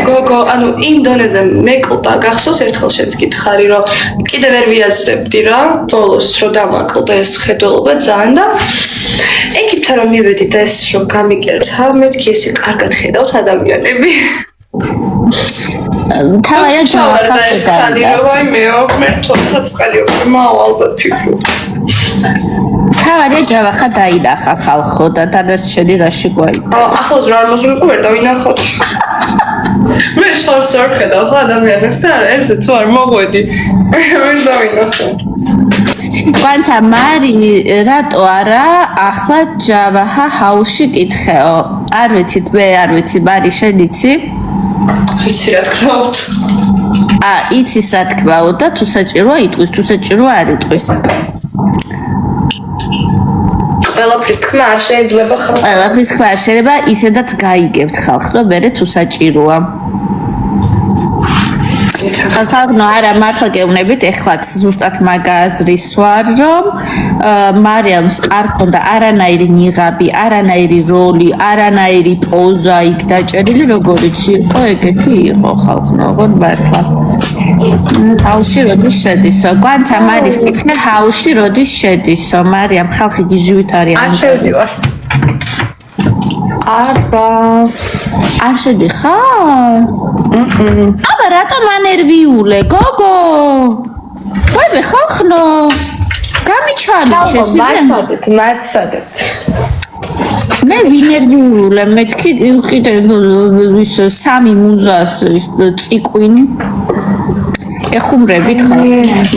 გოგო ანუ იმ დონეზე მეკლდა გახსოვს ერთხელ შენც გითხარი რომ კიდე ვერ ვიაზრებდი რა ბოლოს რომ დამაკლდა ეს ხედველობა ძალიან და ექიპთან რომ მივედი და ეს რომ გამიკეთა მეთქი ესე კარგად ხედავთ ადამიანები თავია ჯავახა მე თორსა წყალი მაო ალბათ ფიქრობ თავია ჯავახა დაინახა ხალხო და დანარჩენი რაში გვაიდა ახლოს რა არ მოსულიყო ვერ დავინახოთ მე შორს არ ხედავ ხო ადამიანებს და ესე თუ არ მოღვედი ვერ დავინახოთ ვანცა მარი რატო არა ახლა ჯავახა ჰაუსში კითხეო არ ვიცით მე არ ვიცი მარი შენ იცი ვიცი რა თქმა უნდა იცის რა თქმა უნდა თუ საჭიროა იტყვის თუ საჭირო არ იტყვის ყველაფრის თქმა არ შეიძლება ხალხს ყველაფრის თქმა არ შეიძლება ისედაც გაიგებთ ხალხს რომ მე თუ საჭიროა ხალხო არა მართლა გეუბნებით ეხლაც ზუსტად მაგაზრის ვარ რომ მარიამს არ ქონდა არანაირი ნიღაბი არანაირი როლი არანაირი პოზა იქ დაჭერილი როგორიც იყო ეგეთი იყო ხალხო ოღონდ მართლა ჰაუსში როდის შედისო გვანცა მარის კითხე ჰაუსში როდის შედისო მარიამ ხალხი გიჟივით არის არ შევდივარ არ შედიხარ? აბა რატომ ანერვიულე გოგო? ვაი ხალხნო გამიჩალი შესწავლეთ მაცადეთ მე ვინერვიულე მეთქი კიდე ის სამი მუზას ციკვინი ეხუმრებით ხარ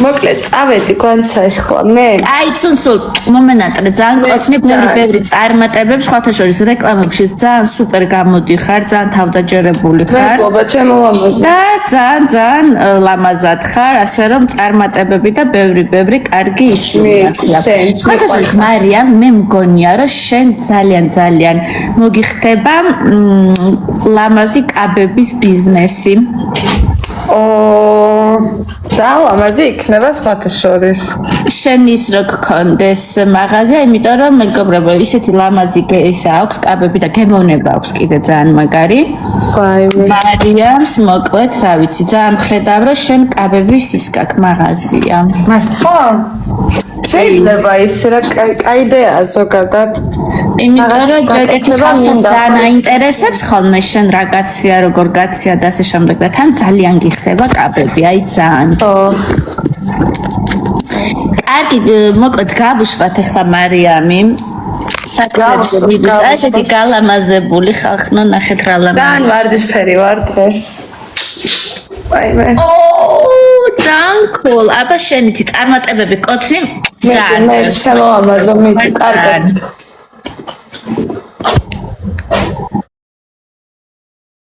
მოკლედ წავედი განცა ახლა მე აი ცუნცულ მომენატრე ძალიან კოცნი ბევრი წარმატებებს სხვათა შორის რეკლამებში ძალიან სუპერ გამოდიხარ ძალიან თავდაჯერებული ხარ მადლობა ჩემო ლამაზი და ძალიან ლამაზად ხარ ასე რომ წარმატებები და ბევრი კარგი ისინია სხვათა შორის მარიამ მე მგონია რომ შენ ძალიან მოგიხდება ლამაზი კაბების ბიზნესი ძალიან ლამაზი იქნება სხვათა შორის. შენ ის რო გქონდეს მაღაზია, იმიტომ რომ მეგობრებო, ისეთი ლამაზი ისე აქვს კაბები და გემოვნება აქვს კიდე ძალიან მაგარი. მარიამს მოკლედ, რა ვიცი, ძალიან მხედავ რომ შენ კაბების ის გაქვს მაღაზია. მართლა? შეიძლება ის რა კაი იდეაა ზოგადად. იმიტომ რომ ჯეკეთი ხალხს ძალიან აინტერესებს ხოლმე შენ რა გაცვია, როგორ გაცვია და ასე შემდეგ და თან ძალიან გიხდება კაბები, აი ძალიან. კარგი, მოკლედ გავუშვათ ახლა მარიამი. საქმეებზე მიდის, ასეთი გალამაზებული ხალხნო ნახეთ რა ლამაზი. ძალიან ვარდისფერი ვარ დღეს. ვაიმე. ძალიან cool. აბა შენითი წარმატებები კოცი ძალიან. მე შემოამაზო მიდი კარგად.